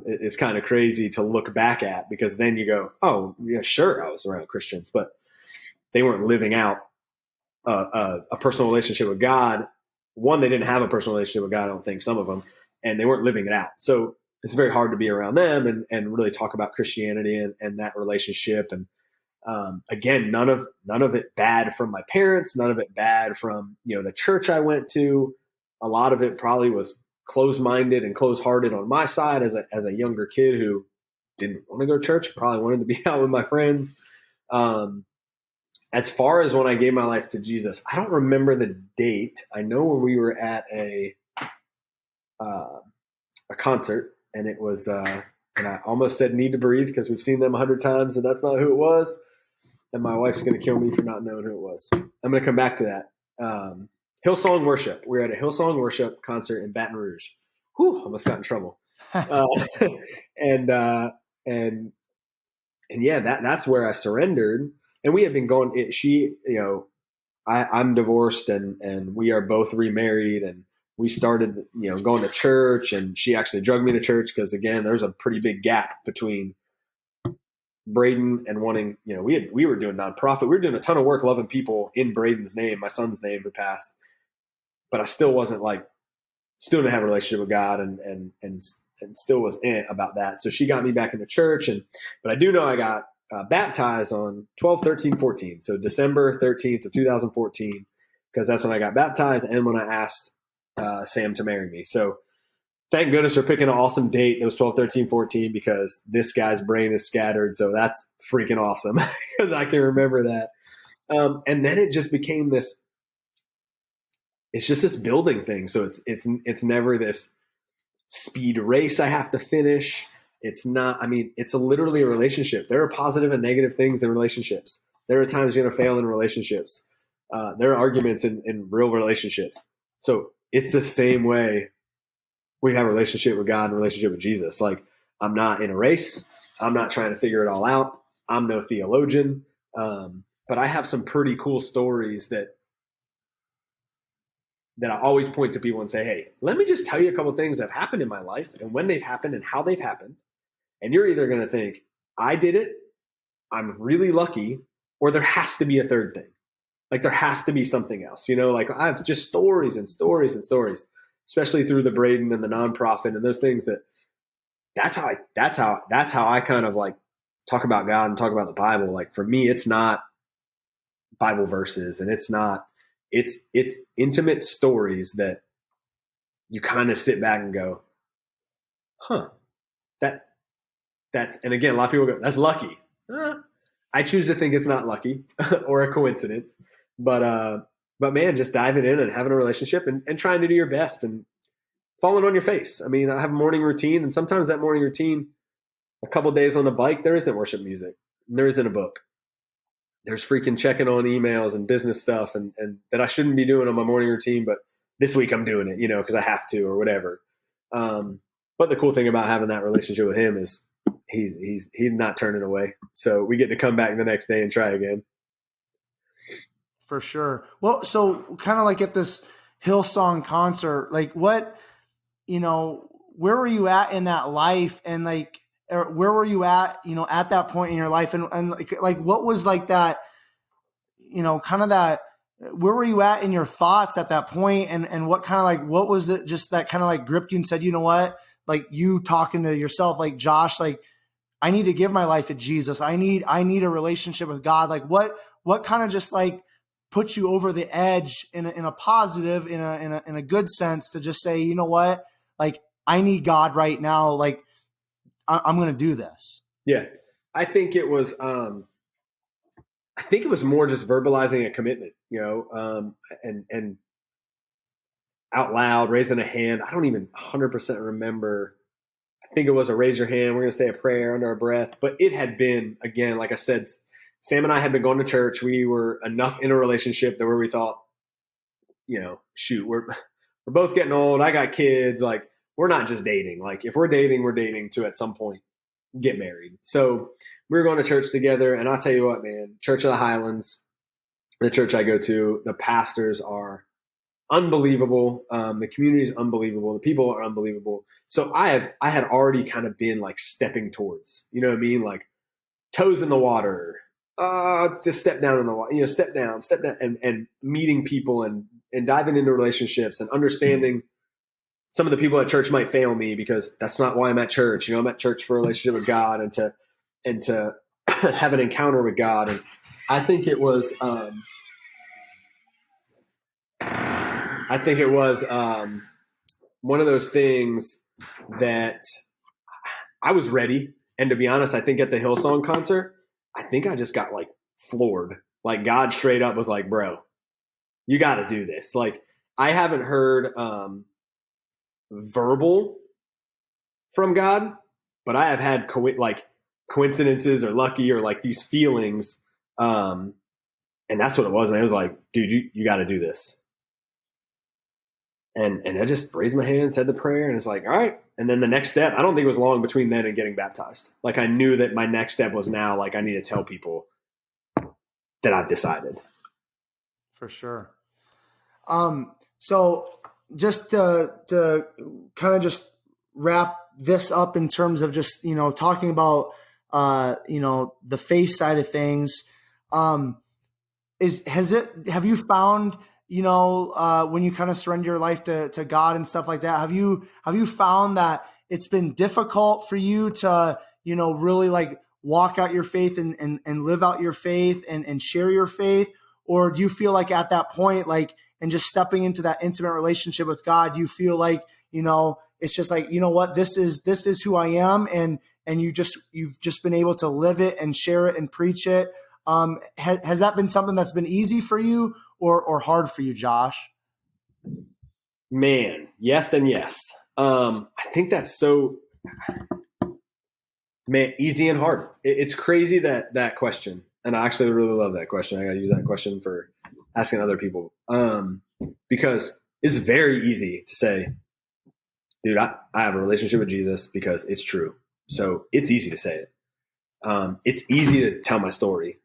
S2: Is kind of crazy to look back at, because then you go, oh yeah, sure, I was around Christians, but they weren't living out a personal relationship with God. One, they didn't have a personal relationship with God, I don't think, some of them, and they weren't living it out. So it's very hard to be around them and really talk about Christianity and that relationship. And again, none of it bad from my parents, none of it bad from, the church I went to. A lot of it probably was closed-minded and closed-hearted on my side as a younger kid who didn't want to go to church, probably wanted to be out with my friends. As far as when I gave my life to Jesus, I don't remember the date. I know when we were at a concert, and it was, and I almost said Need to Breathe because we've seen them 100 times, and that's not who it was. And my wife's going to kill me for not knowing who it was. I'm going to come back to that. Hillsong Worship. We were at a Hillsong Worship concert in Baton Rouge. Whew, almost got in trouble. And yeah, that's where I surrendered. And we had been going. I'm divorced, and we are both remarried, and we started, going to church. And she actually drugged me to church because, again, there's a pretty big gap between Braden and wanting. We were doing nonprofit. We were doing a ton of work, loving people in Braden's name, my son's name, who passed. But I still wasn't still didn't have a relationship with God, and still was about that. So she got me back into church, but I do know I got baptized on 12, 13, 14. So December 13th of 2014, because that's when I got baptized and when I asked Sam to marry me. So thank goodness for picking an awesome date. It was 12, 13, 14, because this guy's brain is scattered. So that's freaking awesome because I can remember that. And then it just became this. It's just this building thing. So it's never this speed race I have to finish. It's not, it's literally a relationship. There are positive and negative things in relationships. There are times you're going to fail in relationships. There are arguments in real relationships. So it's the same way we have a relationship with God and a relationship with Jesus. I'm not in a race. I'm not trying to figure it all out. I'm no theologian. But I have some pretty cool stories that I always point to people and say, hey, let me just tell you a couple of things that have happened in my life and when they've happened and how they've happened. And you're either going to think, I did it, I'm really lucky, or there has to be a third thing. There has to be something else. I have just stories and stories and stories, especially through the Braden and the nonprofit and those things. That's how I kind of talk about God and talk about the Bible. For me, it's not Bible verses, and it's intimate stories that you kind of sit back and go, huh, that's, and again, a lot of people go, that's lucky. I choose to think it's not lucky or a coincidence, but man, just diving in and having a relationship and trying to do your best and falling on your face. I have a morning routine, and sometimes that morning routine, a couple of days on the bike, there isn't worship music. There isn't a book. There's freaking checking on emails and business stuff and that I shouldn't be doing on my morning routine, but this week I'm doing it, because I have to or whatever. But the cool thing about having that relationship with him is he's not turning away. So we get to come back the next day and try again.
S1: For sure. Well, so kind of at this Hillsong concert, what, where were you at in that life? And where were you at, at that point in your life? And what was that, kind of that, where were you at in your thoughts at that point? And what kind of what was it just that kind of gripped you and said, you know what, you talking to yourself, Josh, I need to give my life to Jesus. I need a relationship with God. What kind of just put you over the edge in a positive, in a good sense, to just say, you know what, I need God right now. I'm going to do this.
S2: Yeah. I think it was more just verbalizing a commitment, and out loud, raising a hand. I don't even 100% remember. I think it was a raise your hand. We're going to say a prayer under our breath, but it had been, again, like I said, Sam and I had been going to church. We were enough in a relationship that where we thought, shoot, we're both getting old. I got kids. We're not just dating. If we're dating to at some point get married. So we were going to church together. And I'll tell you what, man, Church of the Highlands, the church I go to, the pastors are unbelievable. The community is unbelievable. The people are unbelievable. So I had already kind of been like stepping towards, you know what I mean? Like toes in the water, just step down in the water, step down, and meeting people and diving into relationships and understanding some of the people at church might fail me because that's not why I'm at church. I'm at church for a relationship with God and to have an encounter with God. And I think it was, one of those things that I was ready. And to be honest, I think at the Hillsong concert, I think I just got like floored. Like God straight up was like, bro, you got to do this. Like I haven't heard verbal from God, but I have had coincidences or lucky or like these feelings. And that's what it was, man. It was like, dude, you got to do this. And I just raised my hand, said the prayer, and it's like, all right. And then the next step, I don't think it was long between then and getting baptized. Like I knew that my next step was now, like I need to tell people that I've decided.
S1: For sure. So just to kind of just wrap this up in terms of just, talking about, the faith side of things, have you found, when you kind of surrender your life to God and stuff like that, have you found that it's been difficult for you to, really like walk out your faith and live out your faith and share your faith? Or do you feel like at that point, like, and just stepping into that intimate relationship with God, you feel like, it's just like, what, this is who I am. And you've just been able to live it and share it and preach it. Has that been something that's been easy for you or hard for you, Josh?
S2: Man, yes and yes. I think that's so, man, easy and hard. It's crazy that question. And I actually really love that question. I got to use that question for asking other people. Because it's very easy to say, dude, I have a relationship with Jesus because it's true. So it's easy to say it. It's easy to tell my story.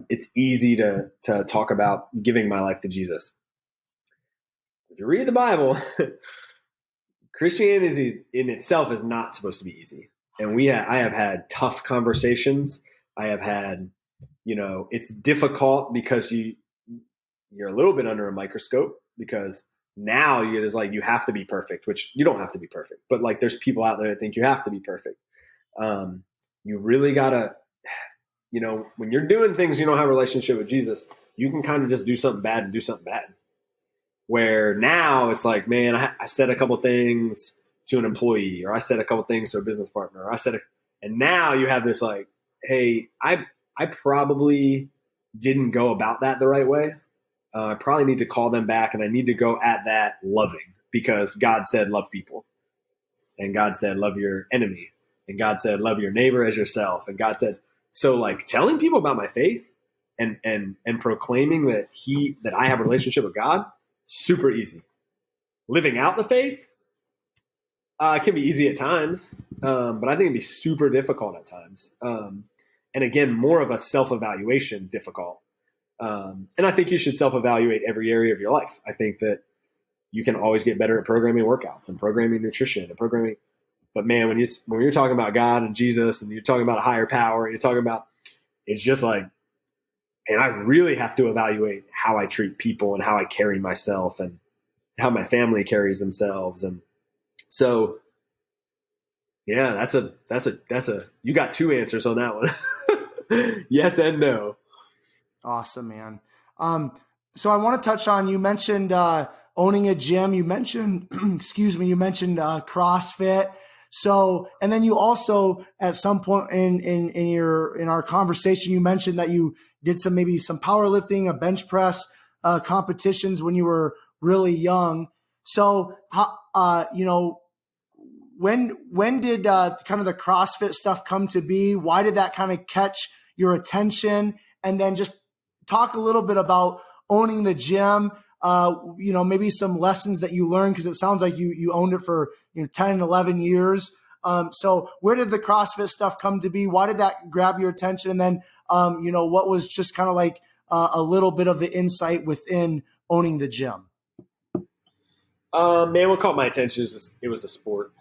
S2: It's easy to talk about giving my life to Jesus. If you read the Bible, Christianity in itself is not supposed to be easy. And I have had tough conversations. I have had, it's difficult because you're a little bit under a microscope because now it is like you have to be perfect, which you don't have to be perfect. But like there's people out there that think you have to be perfect. You really gotta, when you're doing things you don't have a relationship with Jesus, you can kind of just do something bad and do something bad. Where now it's like, man, I said a couple things to an employee, or I said a couple things to a business partner, or and now you have this like, hey, I probably didn't go about that the right way. I probably need to call them back, and I need to go at that loving, because God said love people, and God said love your enemy, and God said love your neighbor as yourself, and God said, so like telling people about my faith and proclaiming that I have a relationship with God, super easy. Living out the faith can be easy at times, but I think it'd be super difficult at times. And again, more of a self-evaluation difficult. And I think you should self-evaluate every area of your life. I think that you can always get better at programming workouts and programming nutrition and programming. But man, when you're talking about God and Jesus and you're talking about a higher power, and you're talking about, it's just like, and I really have to evaluate how I treat people and how I carry myself and how my family carries themselves. And so, yeah, that's a, you got two answers on that one. Yes and no.
S1: Awesome, man. So I want to touch on, you mentioned owning a gym. You mentioned, you mentioned CrossFit. So, and then you also at some point in our conversation, you mentioned that you did maybe some powerlifting, a bench press competitions when you were really young. So, when did kind of the CrossFit stuff come to be? Why did that kind of catch your attention? And then just talk a little bit about owning the gym, maybe some lessons that you learned, because it sounds like you owned it for 10, 11 years. So where did the CrossFit stuff come to be? Why did that grab your attention? And then, what was just kind of like a little bit of the insight within owning the gym?
S2: Man, what caught my attention is it was a sport.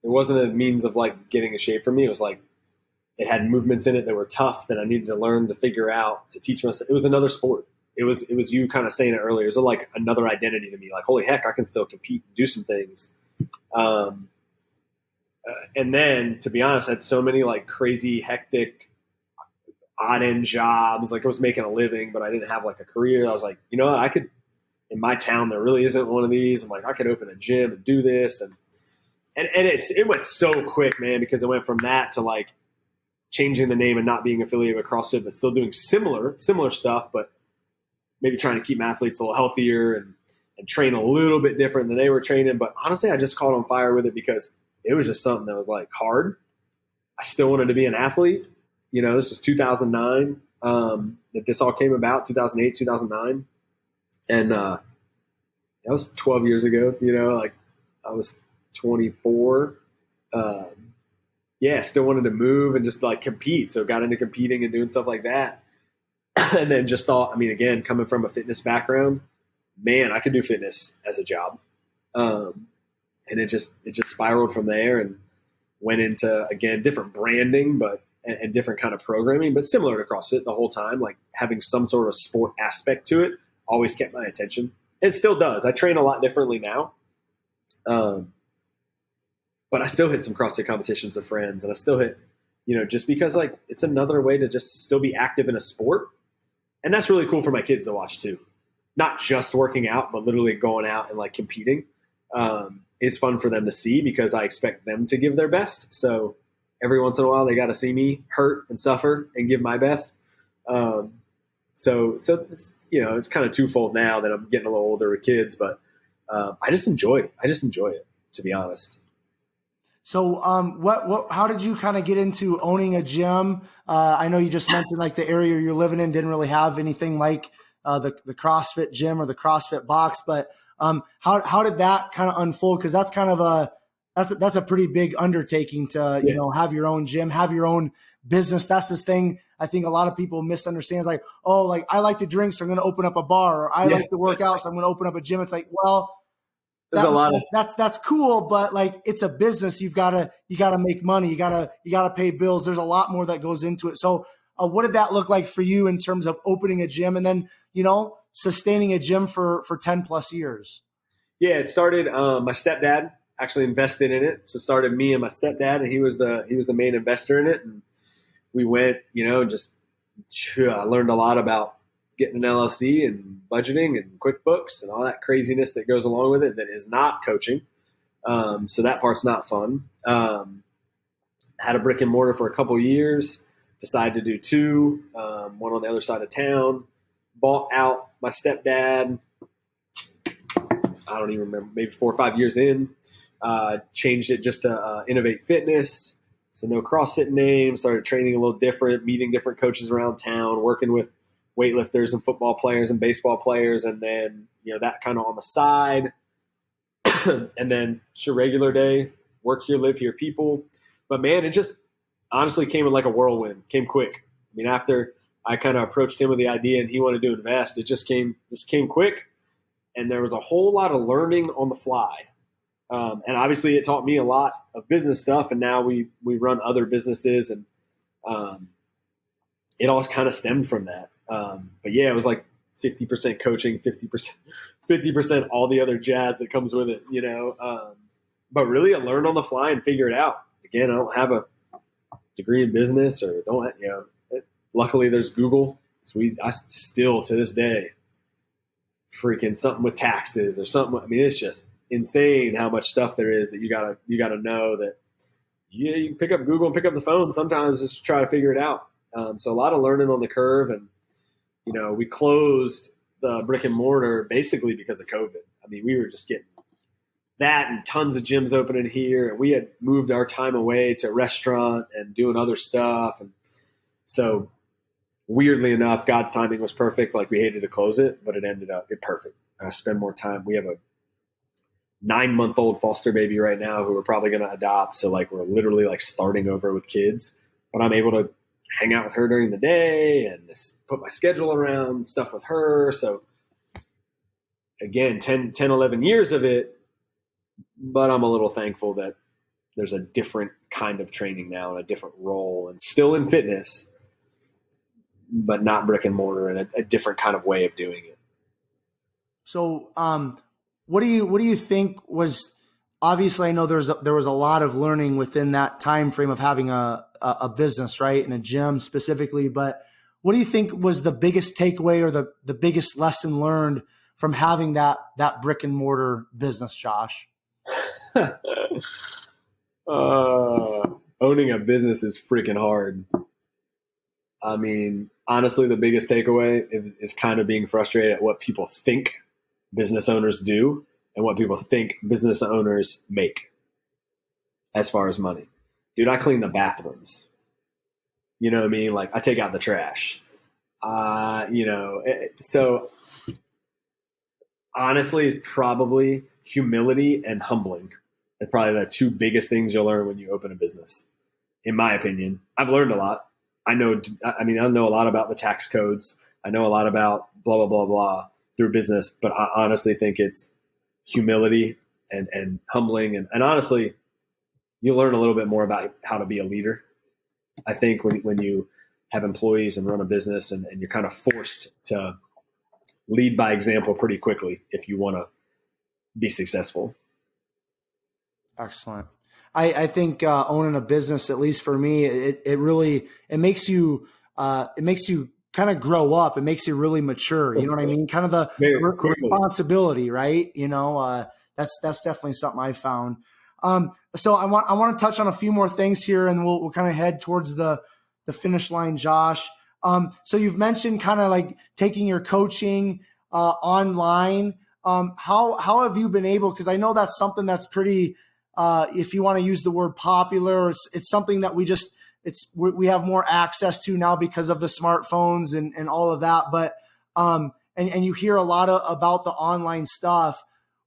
S2: It wasn't a means of like getting in shape for me. It was like it had movements in it that were tough that I needed to learn to figure out to teach myself. It was another sport. It was you kind of saying it earlier. It was like another identity to me. Like, holy heck, I can still compete and do some things. And then, to be honest, I had so many like crazy, hectic, odd end jobs. Like I was making a living, but I didn't have like a career. I was like, you know what, I could. In my town, there really isn't one of these. I'm like, I could open a gym and do this, and it went so quick, man, because it went from that to like changing the name and not being affiliated with CrossFit, but still doing similar stuff, but maybe trying to keep my athletes a little healthier and train a little bit different than they were training. But honestly, I just caught on fire with it because it was just something that was like hard. I still wanted to be an athlete. This was 2009 that this all came about, 2008, 2009. And that was 12 years ago, like I was 24. Still wanted to move and just like compete. So got into competing and doing stuff like that. And then just thought, again, coming from a fitness background, man, I could do fitness as a job. And it just spiraled from there and went into, again, different branding, and different kind of programming, but similar to CrossFit the whole time, like having some sort of sport aspect to it. Always kept my attention. It still does. I train a lot differently now. But I still hit some CrossFit competitions with friends, and I still hit, just because like it's another way to just still be active in a sport. And that's really cool for my kids to watch too. Not just working out, but literally going out and like competing is fun for them to see because I expect them to give their best. So every once in a while they got to see me hurt and suffer and give my best. So it's kind of twofold now that I'm getting a little older with kids, but I just enjoy it, to be honest.
S1: So, how did you kind of get into owning a gym? I know you just mentioned like the area you're living in didn't really have anything like the CrossFit gym or the CrossFit box, but how did that kind of unfold? Because that's kind of that's a pretty big undertaking to have your own gym, have your own business. That's this thing I think a lot of people misunderstand. It's like, oh, like I like to drink, so I'm going to open up a bar, or I like to work out, so I'm going to open up a gym. It's like, well, that's cool, but like it's a business. You gotta make money. You gotta pay bills. There's a lot more that goes into it. So, what did that look like for you in terms of opening a gym and then sustaining a gym for 10 plus years?
S2: Yeah, it started. My stepdad actually invested in it, so it started me and my stepdad, and he was the main investor in it. And we went, I learned a lot about getting an LLC and budgeting and QuickBooks and all that craziness that goes along with it that is not coaching. So that part's not fun. Had a brick and mortar for a couple years, decided to do two, one on the other side of town, bought out my stepdad. I don't even remember, maybe 4 or 5 years in, changed it just to Innovate Fitness. So no CrossFit name, started training a little different, meeting different coaches around town, working with weightlifters and football players and baseball players. And then, that kind of on the side. And then just a regular day, work here, live here people. But man, it just honestly came in like a whirlwind, came quick. After I kind of approached him with the idea and he wanted to invest, it just came quick. And there was a whole lot of learning on the fly. And obviously it taught me a lot of business stuff. And now we run other businesses and it all kind of stemmed from that. But yeah, it was like 50% coaching, 50% all the other jazz that comes with it, but really I learned on the fly and figure it out. Again, I don't have a degree in business or luckily there's Google. So I still to this day, freaking something with taxes or something. It's just insane how much stuff there is that you gotta know that you can pick up Google and pick up the phone sometimes just to try to figure it out. So a lot of learning on the curve, and we closed the brick and mortar basically because of COVID. We were just getting that and tons of gyms opening here, and we had moved our time away to a restaurant and doing other stuff, and so weirdly enough, God's timing was perfect. Like we hated to close it, but it ended up perfect. I spend more time. We have a 9-month-old foster baby right now who we're probably going to adopt. So like we're literally like starting over with kids, but I'm able to hang out with her during the day and just put my schedule around stuff with her. So again, 10, 11 years of it, but I'm a little thankful that there's a different kind of training now and a different role and still in fitness, but not brick and mortar and a different kind of way of doing it.
S1: So, what do you think was, obviously I know there was a lot of learning within that time frame of having a business, right? And a gym specifically, but what do you think was the biggest takeaway or the biggest lesson learned from having that brick and mortar business, Josh?
S2: Owning a business is freaking hard. I mean, honestly, the biggest takeaway is kind of being frustrated at what people think business owners do and what people think business owners make as far as money. Dude, I clean the bathrooms. You know what I mean? Like I take out the trash. So honestly, probably humility and humbling are probably the two biggest things you'll learn when you open a business. In my opinion, I've learned a lot. I know a lot about the tax codes. I know a lot about blah, blah, blah, blah through business, but I honestly think it's humility and humbling. And honestly, you learn a little bit more about how to be a leader. I think when you have employees and run a business and you're kind of forced to lead by example pretty quickly if you want to be successful.
S1: Excellent. I think owning a business, at least for me, it makes you kind of grow up. It makes you really mature. You know what I mean? Kind of the responsibility, right? That's definitely something I found. So I want to touch on a few more things here, and we'll kind of head towards the finish line, Josh. So you've mentioned kind of like taking your coaching online. How have you been able? Because I know that's something that's pretty. If you want to use the word popular, it's something that we have more access to now because of the smartphones and all of that. But and you hear a lot about the online stuff.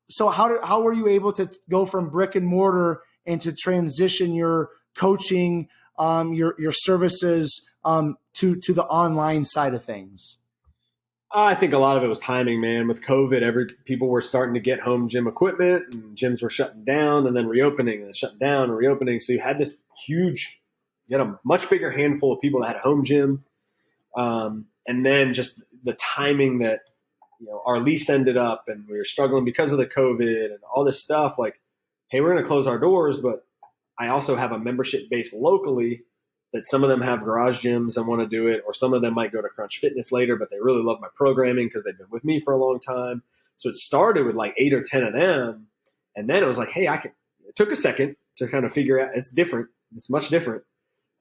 S1: So how were you able to go from brick and mortar and to transition your coaching, your services to the online side of things?
S2: I think a lot of it was timing, man. With COVID, people were starting to get home gym equipment, and gyms were shutting down and then reopening, and then shutting down and reopening. So you had a much bigger handful of people that had a home gym, and then just the timing that our lease ended up, and we were struggling because of the COVID and all this stuff. Like, hey, we're going to close our doors, but I also have a membership base locally that some of them have garage gyms and want to do it, or some of them might go to Crunch Fitness later, but they really love my programming because they've been with me for a long time. So it started with like 8 or 10 of them. And then it was like, hey, it took a second to kind of figure out it's different. It's much different.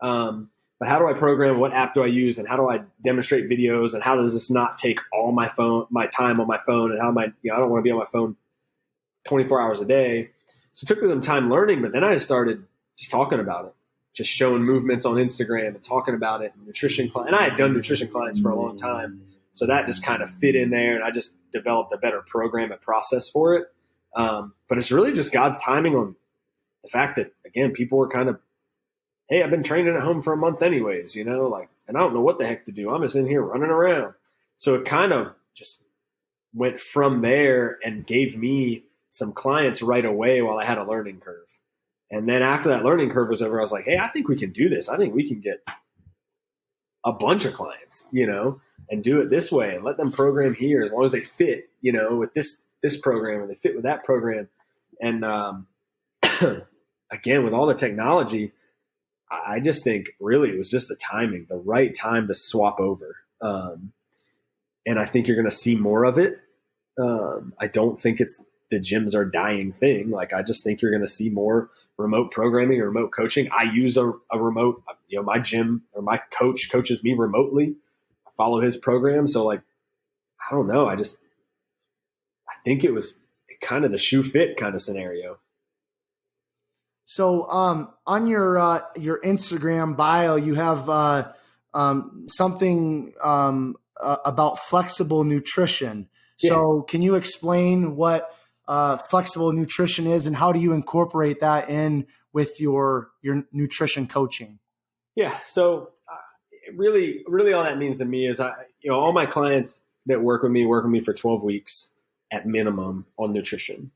S2: But how do I program? What app do I use? And how do I demonstrate videos? And how does this not take all my time on my phone? And how am I don't want to be on my phone 24 hours a day. So it took me some time learning, but then I started just talking about it. Just showing movements on Instagram and talking about it. And I had done nutrition clients for a long time. So that just kind of fit in there. And I just developed a better program and process for it. But it's really just God's timing on the fact that, again, people were kind of, hey, I've been training at home for a month anyways, and I don't know what the heck to do. I'm just in here running around. So it kind of just went from there and gave me some clients right away while I had a learning curve. And then after that learning curve was over, I was like, hey, I think we can do this. I think we can get a bunch of clients, and do it this way and let them program here as long as they fit, with this program and they fit with that program. And again, with all the technology, I just think really it was just the timing, the right time to swap over. And I think you're going to see more of it. I don't think the gyms are dying thing. Like, I just think you're going to see more remote programming or remote coaching. I use a remote, my gym or my coach coaches me remotely. I follow his program. So like, I don't know. I think it was kind of the shoe fit kind of scenario.
S1: So on your Instagram bio, you have something about flexible nutrition. Yeah. So can you explain what flexible nutrition is, and how do you incorporate that in with your nutrition coaching?
S2: Yeah. So really, really all that means to me is all my clients that work with me for 12 weeks at minimum on nutrition.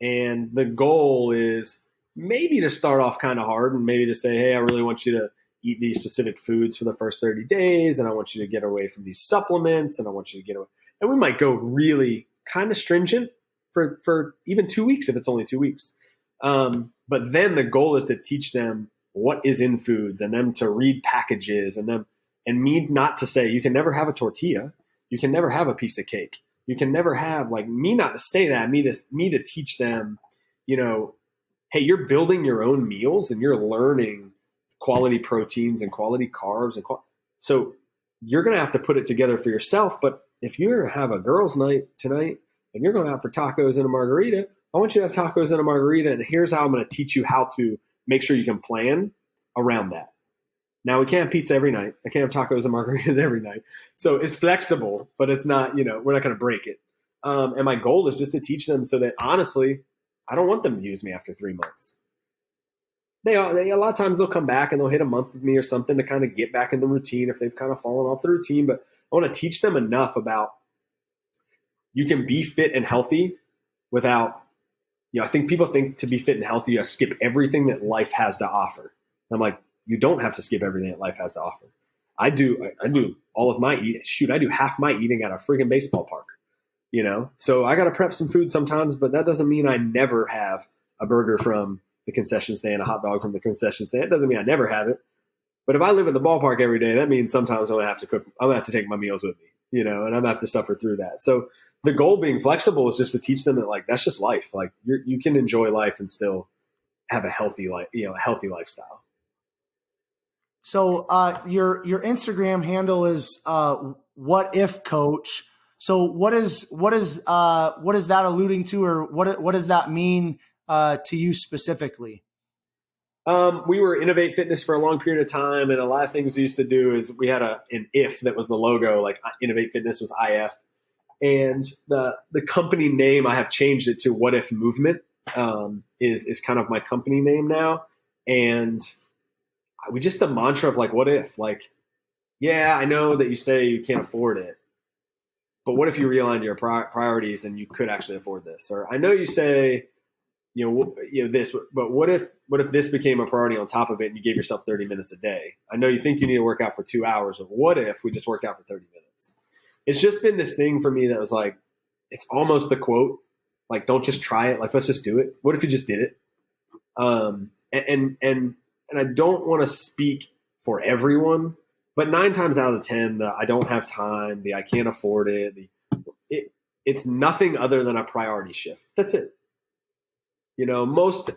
S2: And the goal is maybe to start off kind of hard and maybe to say, hey, I really want you to eat these specific foods for the first 30 days. And I want you to get away from these supplements. And I want you to get away. And we might go really kind of stringent for even 2 weeks if it's only 2 weeks. But then the goal is to teach them what is in foods and them to read packages and me not to say you can never have a tortilla. You can never have a piece of cake. You can never have, like, me not to say that, me to teach them, hey, you're building your own meals and you're learning quality proteins and quality carbs. So you're going to have to put it together for yourself. But if you have a girls' night tonight and you're going out for tacos and a margarita, I want you to have tacos and a margarita. And here's how I'm going to teach you how to make sure you can plan around that. Now, we can't have pizza every night. I can't have tacos and margaritas every night. So it's flexible, but it's not, we're not going to break it. And my goal is just to teach them so that, honestly, I don't want them to use me after 3 months. They a lot of times they'll come back and they'll hit a month with me or something to kind of get back in the routine if they've kind of fallen off the routine. But I want to teach them enough about you can be fit and healthy without, I think people think to be fit and healthy, you skip everything that life has to offer. And I'm like, you don't have to skip everything that life has to offer. I do all of my eating. Shoot, I do half my eating at a freaking baseball park, So I got to prep some food sometimes, but that doesn't mean I never have a burger from the concession stand, a hot dog from the concession stand. It doesn't mean I never have it. But if I live at the ballpark every day, that means sometimes I'm going to have to cook. I'm going to have to take my meals with me, and I'm going to have to suffer through that. So the goal being flexible is just to teach them that, like, that's just life. Like, you can enjoy life and still have a healthy life, a healthy lifestyle.
S1: So your Instagram handle is what if coach. So what is that alluding to, or what does that mean to you specifically?
S2: We were Innovate Fitness for a long period of time, and a lot of things we used to do is we had an if that was the logo, like Innovate Fitness was IF, and the company name I have changed it to What If Movement is kind of my company name now, and we just the mantra of, like, what if, like, yeah, I know that you say you can't afford it, but what if you realigned your priorities and you could actually afford this? Or I know you say, this, but what if this became a priority on top of it and you gave yourself 30 minutes a day? I know you think you need to work out for 2 hours, but what if we just worked out for 30 minutes? It's just been this thing for me that was like, it's almost the quote, like, don't just try it. Like, let's just do it. What if you just did it? And I don't want to speak for everyone, but 9 times out of 10, I don't have time, I can't afford it, it's nothing other than a priority shift. That's it. Most,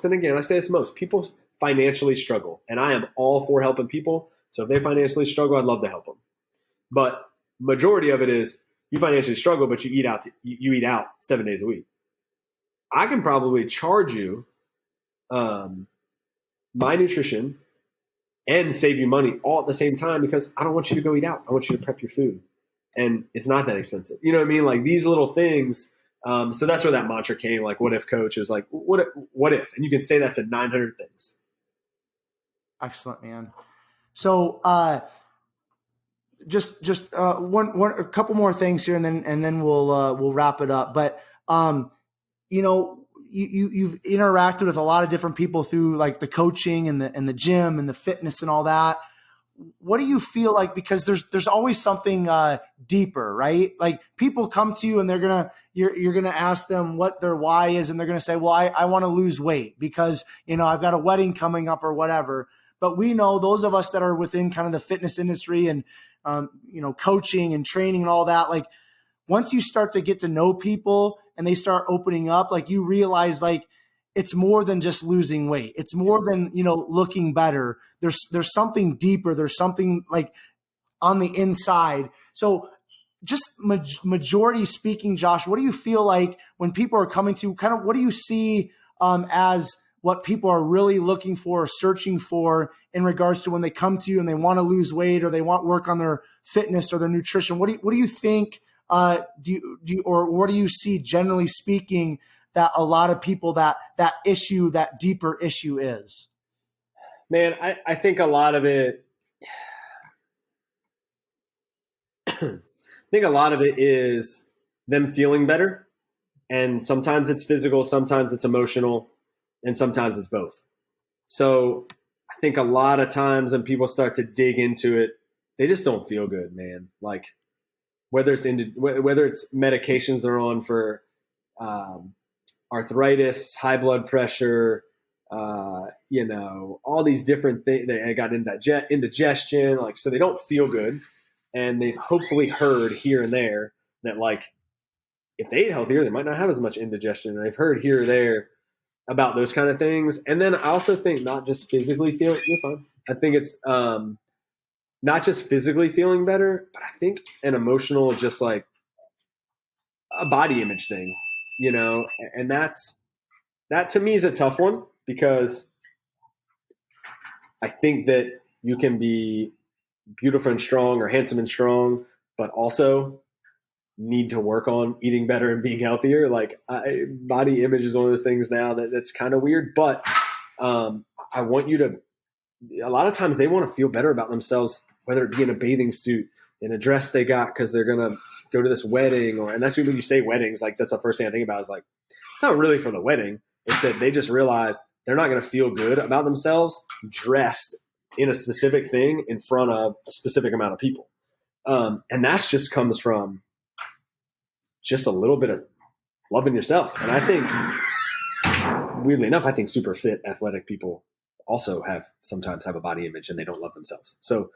S2: and again, I say this, most people financially struggle, and I am all for helping people. So if they financially struggle, I'd love to help them. But majority of it is you financially struggle, but you eat out 7 days a week. I can probably charge you my nutrition and save you money all at the same time, because I don't want you to go eat out. I want you to prep your food, and it's not that expensive. You know what I mean? Like, these little things. So that's where that mantra came. Like, what if coach? It was like, what if? And you can say that to 900 things.
S1: Excellent, man. So, just a couple more things here, and then we'll wrap it up. But, you've interacted with a lot of different people through, like, the coaching and the gym and the fitness and all that. What do you feel like, because there's always something deeper, right? Like, people come to you and you're gonna ask them what their why is, and they're gonna say, well, I want to lose weight because I've got a wedding coming up or whatever. But we know, those of us that are within kind of the fitness industry and coaching and training and all that, like, once you start to get to know people and they start opening up, like, you realize, like, it's more than just losing weight. It's more than, looking better. There's something deeper. There's something, like, on the inside. So just majority speaking, Josh, what do you feel like when people are coming to kind of, what do you see as what people are really looking for or searching for in regards to when they come to you and they want to lose weight or they want work on their fitness or their nutrition? What do you think, or what do you see, generally speaking, that a lot of people that issue, that deeper issue is?
S2: Man, I think a lot of it, I think a lot of it is them feeling better. And sometimes it's physical, sometimes it's emotional, and sometimes it's both. So I think a lot of times when people start to dig into it, they just don't feel good, man. Like whether it's medications they're on for arthritis, high blood pressure, all these different things. They got indigestion, like, so they don't feel good. And they've hopefully heard here and there that, like, if they ate healthier, they might not have as much indigestion. And they've heard here or there about those kind of things. And then I also think not just physically feeling, you're fine. I think it's not just physically feeling better, but I think an emotional, just like a body image thing, and that to me is a tough one, because I think that you can be beautiful and strong or handsome and strong, but also need to work on eating better and being healthier. Like body image is one of those things now that's kind of weird, but I want you to, a lot of times they want to feel better about themselves, whether it be in a bathing suit, in a dress they got because they're going to go to this wedding, and that's when you say weddings, like that's the first thing I think about is like, it's not really for the wedding. It's that they just realized they're not going to feel good about themselves dressed in a specific thing in front of a specific amount of people. And that's just comes from just a little bit of loving yourself. And I think, weirdly enough, I think super fit, athletic people also sometimes have a body image and they don't love themselves. So,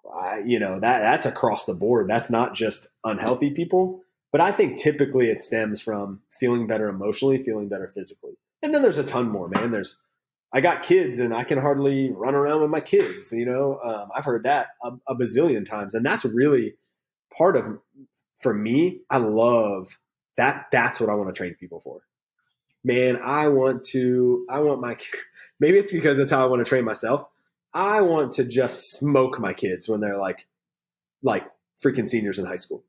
S2: that's across the board. That's not just unhealthy people, but I think typically it stems from feeling better emotionally, feeling better physically. And then there's a ton more, man. I got kids and I can hardly run around with my kids. I've heard that a bazillion times. And that's really part of, for me, I love that. That's what I want to train people for. Man, maybe it's because that's how I want to train myself. I want to just smoke my kids when they're like freaking seniors in high school.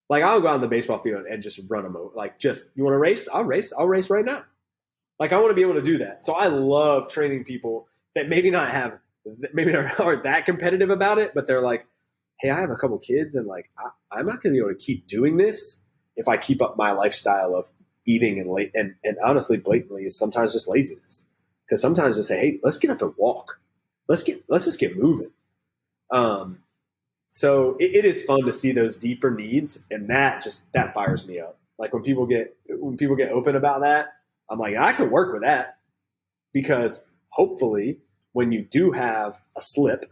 S2: Like I'll go out on the baseball field and just run them over. Like, just, you want to race? I'll race right now. Like I want to be able to do that. So I love training people that maybe aren't that competitive about it, but they're like, hey, I have a couple kids and like, I'm not going to be able to keep doing this if I keep up my lifestyle of eating and honestly, blatantly, is sometimes just laziness. Because sometimes just say, hey, let's get up and walk. Let's just get moving. So it is fun to see those deeper needs, and that fires me up. Like when people get open about that, I'm like, I can work with that, because hopefully when you do have a slip,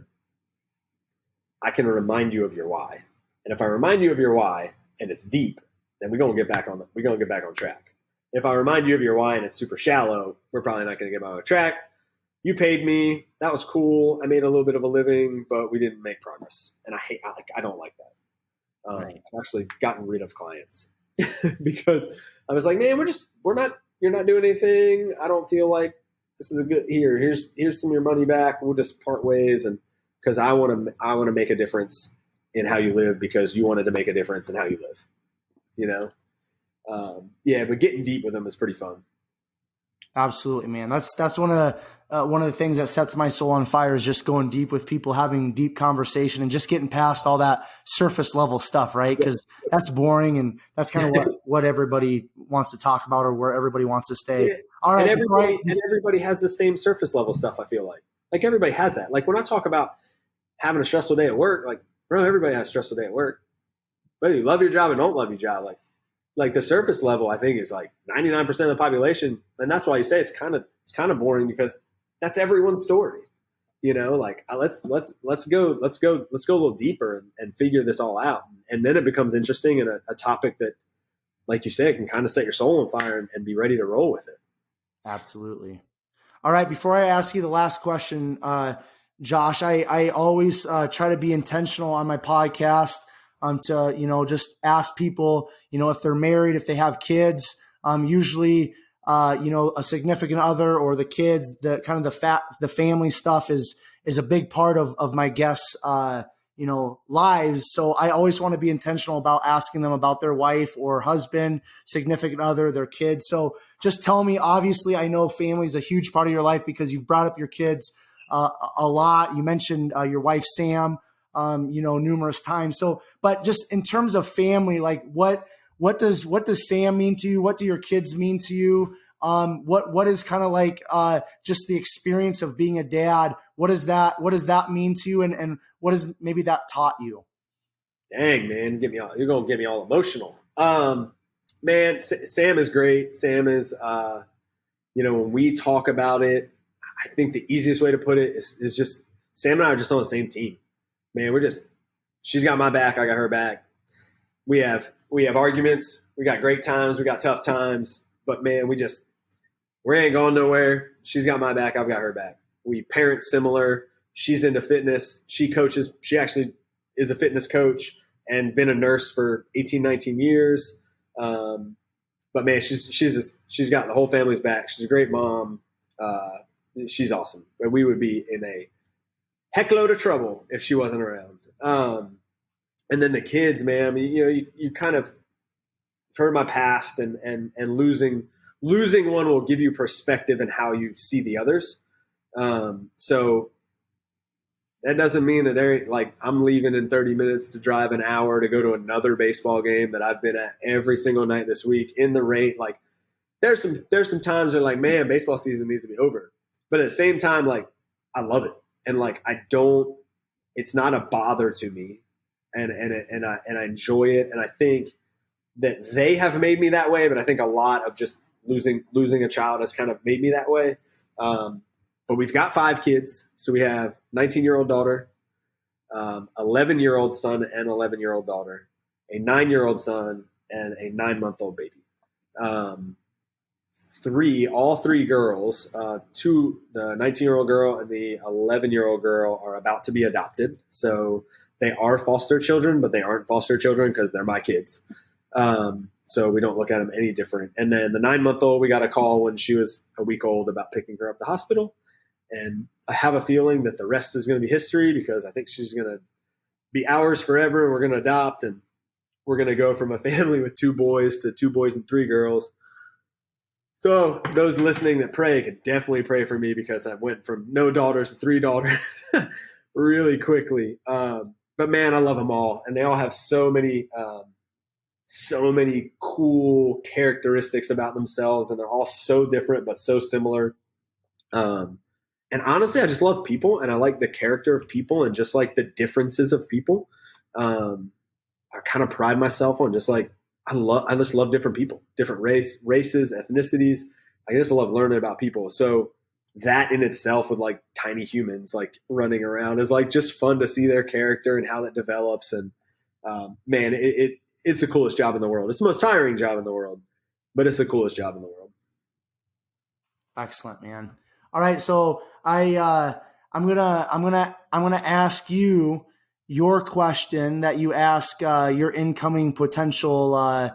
S2: I can remind you of your why. And if I remind you of your why and it's deep, then we're gonna get back on track. If I remind you of your why and it's super shallow, we're probably not gonna get back on track. You paid me. That was cool. I made a little bit of a living, but we didn't make progress. And I don't like that.
S1: Right.
S2: I've actually gotten rid of clients because I was like, man, you're not doing anything. I don't feel like this is a good, here's some of your money back. We'll just part ways. And because I want to make a difference in how you live, because you wanted to make a difference in how you live, but getting deep with them is pretty fun.
S1: Absolutely, man. That's one of the things that sets my soul on fire, is just going deep with people, having deep conversation, and just getting past all that surface level stuff, right? Because that's boring, and that's kind of what everybody wants to talk about, or where everybody wants to stay.
S2: Yeah.
S1: All right,
S2: and everybody has the same surface level stuff. I feel like everybody has that. Like when I talk about having a stressful day at work, like, bro, everybody has a stressful day at work, whether you love your job or don't love your job. Like the surface level, I think, is like 99% of the population, and that's why you say it's kind of boring, because that's everyone's story. Like let's go a little deeper and figure this all out, and then it becomes interesting, and a topic that, like you say, can kind of set your soul on fire and be ready to roll with it.
S1: Absolutely. All right, before I ask you the last question, Josh, I always try to be intentional on my podcast. To, just ask people, if they're married, if they have kids, usually, a significant other or the kids, the kind of the family stuff is a big part of my guests, lives. So I always want to be intentional about asking them about their wife or husband, significant other, their kids. So just tell me, obviously, I know family is a huge part of your life because you've brought up your kids a lot. You mentioned your wife, Sam, numerous times. So, but just in terms of family, like what does Sam mean to you? What do your kids mean to you? What is kind of like just the experience of being a dad? What does that mean to you? And what has maybe that taught you?
S2: Dang, man, you're gonna get me all emotional. Man, Sam is great. Sam is, when we talk about it, I think the easiest way to put it is just Sam and I are just on the same team. Man, she's got my back, I got her back. We have arguments, we got great times, we got tough times, but man, we ain't going nowhere. She's got my back, I've got her back. We parent similar. She's into fitness. She coaches. She actually is a fitness coach and been a nurse for 18, 19 years. But man, she's got the whole family's back. She's a great mom. She's awesome. We would be in a heckload of trouble if she wasn't around. And then the kids, man, I mean, you kind of heard my past and losing one will give you perspective in how you see the others. So that doesn't mean that I'm leaving in 30 minutes to drive an hour to go to another baseball game that I've been at every single night this week in the rain. Like there's some times where like, man, baseball season needs to be over. But at the same time, like I love it. And like, it's not a bother to me and I enjoy it. And I think that they have made me that way, but I think a lot of just losing a child has kind of made me that way. But we've got 5 kids. So we have 19-year-old daughter, 11-year-old son and 11-year-old daughter, a 9-year-old son, and a 9-month-old baby. All three girls, the 19-year-old girl and the 11-year-old girl are about to be adopted. So they are foster children, but they aren't foster children because they're my kids. So we don't look at them any different. And then the 9-month-old, we got a call when she was a week old about picking her up at the hospital. And I have a feeling that the rest is going to be history because I think she's going to be ours forever. And we're going to adopt and we're going to go from a family with 2 boys to 2 boys and 3 girls. So those listening that pray could definitely pray for me because I went from no daughters to 3 daughters really quickly. But man, I love them all. And they all have so many cool characteristics about themselves. And they're all so different, but so similar. And honestly, I just love people and I like the character of people and just like the differences of people. I kind of pride myself on just like, I just love different people, different races, ethnicities. I just love learning about people. So that in itself with like tiny humans, like running around is like just fun to see their character and how that develops. And man, it's the coolest job in the world. It's the most tiring job in the world, but it's the coolest job in the world.
S1: Excellent, man. All right. So I'm gonna ask you your question that you ask your incoming potential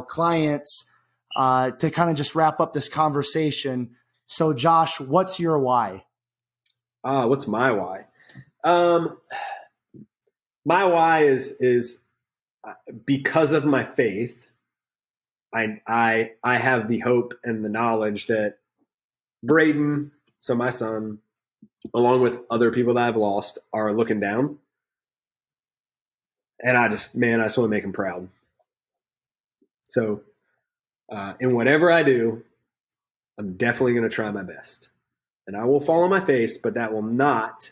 S1: clients to kind of just wrap up this conversation. So Josh, what's your why?
S2: What's my why? My why is because of my faith. I have the hope and the knowledge that Braden, so my son, along with other people that I've lost, are looking down. And I just want to make him proud. So in whatever I do, I'm definitely going to try my best. And I will fall on my face, but that will not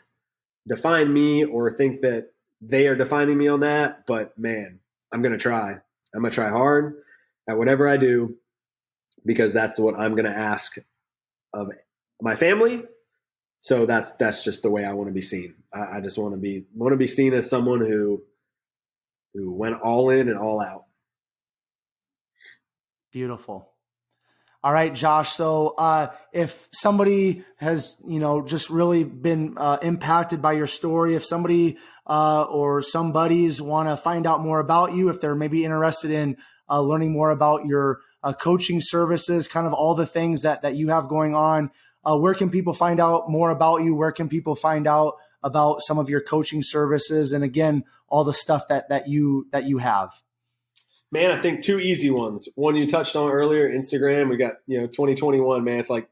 S2: define me or think that they are defining me on that. But man, I'm going to try. I'm going to try hard at whatever I do because that's what I'm going to ask of my family. So that's just the way I want to be seen. I just want to be seen as someone who went all in and all out.
S1: Beautiful. All right, Josh. So if somebody has, just really been impacted by your story, if somebody or some buddies want to find out more about you, if they're maybe interested in learning more about your coaching services, kind of all the things that you have going on, where can people find out more about you? Where can people find out about some of your coaching services and again, all the stuff that you have.
S2: Man, I think two easy ones. One you touched on earlier, Instagram. We got, 2021, man. It's like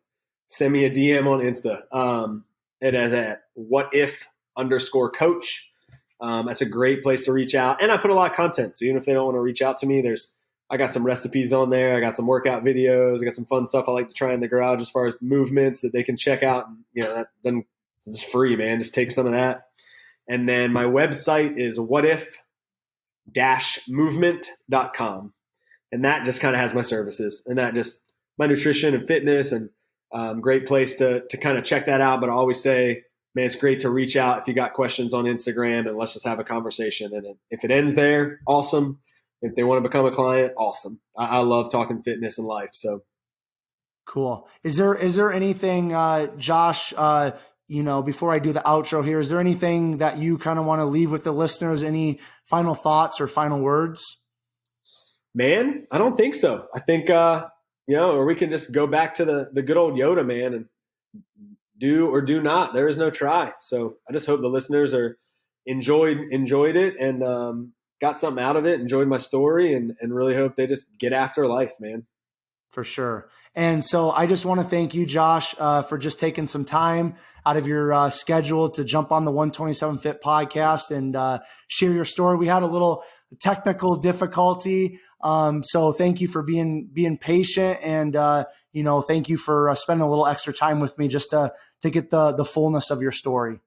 S2: send me a DM on Insta. It is at whatif_coach. That's a great place to reach out. And I put a lot of content. So even if they don't want to reach out to me, I got some recipes on there. I got some workout videos. I got some fun stuff I like to try in the garage as far as movements that they can check out. It's free, man. Just take some of that. And then my website is whatif-movement.com. And that just kind of has my services and that just my nutrition and fitness and great place to kind of check that out. But I always say, man, it's great to reach out if you got questions on Instagram and let's just have a conversation. And if it ends there, awesome. If they want to become a client, awesome. I love talking fitness and life. So
S1: cool. Is there anything, Josh, before I do the outro here, is there anything that you kind of want to leave with the listeners? Any final thoughts or final words?
S2: Man, I don't think so. I think, or we can just go back to the good old Yoda, man, and do or do not. There is no try. So I just hope the listeners enjoyed it and got something out of it, enjoyed my story, and really hope they just get after life, man.
S1: For sure. And so I just want to thank you, Josh, for just taking some time out of your schedule to jump on the 127 Fit podcast and share your story. We had a little technical difficulty. So thank you for being patient and, thank you for spending a little extra time with me just to get the fullness of your story.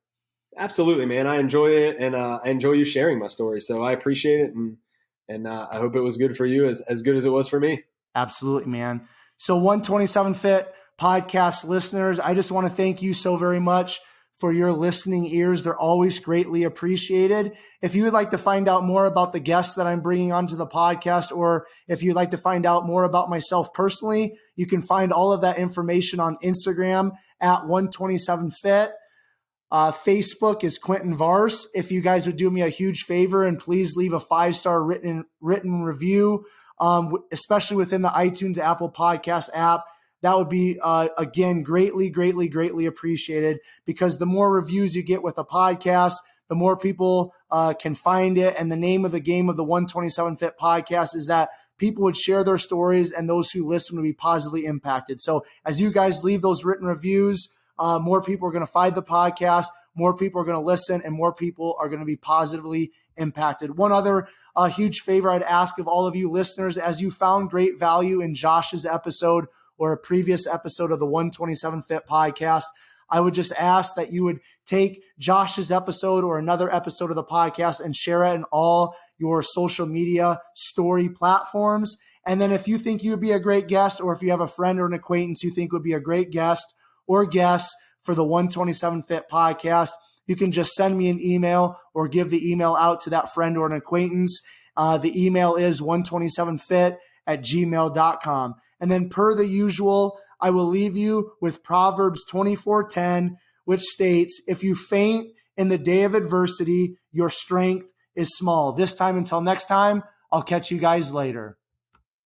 S2: Absolutely, man. I enjoy it and I enjoy you sharing my story. So I appreciate it. And I hope it was good for you as good as it was for me.
S1: Absolutely, man. So 127 Fit podcast listeners, I just want to thank you so very much for your listening ears. They're always greatly appreciated. If you would like to find out more about the guests that I'm bringing onto the podcast, or if you'd like to find out more about myself personally, you can find all of that information on Instagram at 127 Fit. Facebook is Quentin Vars. If you guys would do me a huge favor and please leave a 5-star written review, especially within the iTunes Apple Podcast app, that would be, again, greatly, greatly, greatly appreciated, because the more reviews you get with a podcast, the more people can find it. And the name of the game of the 127 Fit podcast is that people would share their stories and those who listen would be positively impacted. So as you guys leave those written reviews, more people are going to find the podcast, more people are going to listen, and more people are going to be positively impacted. One other huge favor I'd ask of all of you listeners, as you found great value in Josh's episode or a previous episode of the 127 Fit podcast, I would just ask that you would take Josh's episode or another episode of the podcast and share it in all your social media story platforms. And then if you think you would be a great guest, or if you have a friend or an acquaintance you think would be a great guest or guests for the 127 Fit podcast, you can just send me an email or give the email out to that friend or an acquaintance. The email is 127fit@gmail.com. And then per the usual, I will leave you with Proverbs 24:10, which states, if you faint in the day of adversity, your strength is small. This time, until next time, I'll catch you guys later.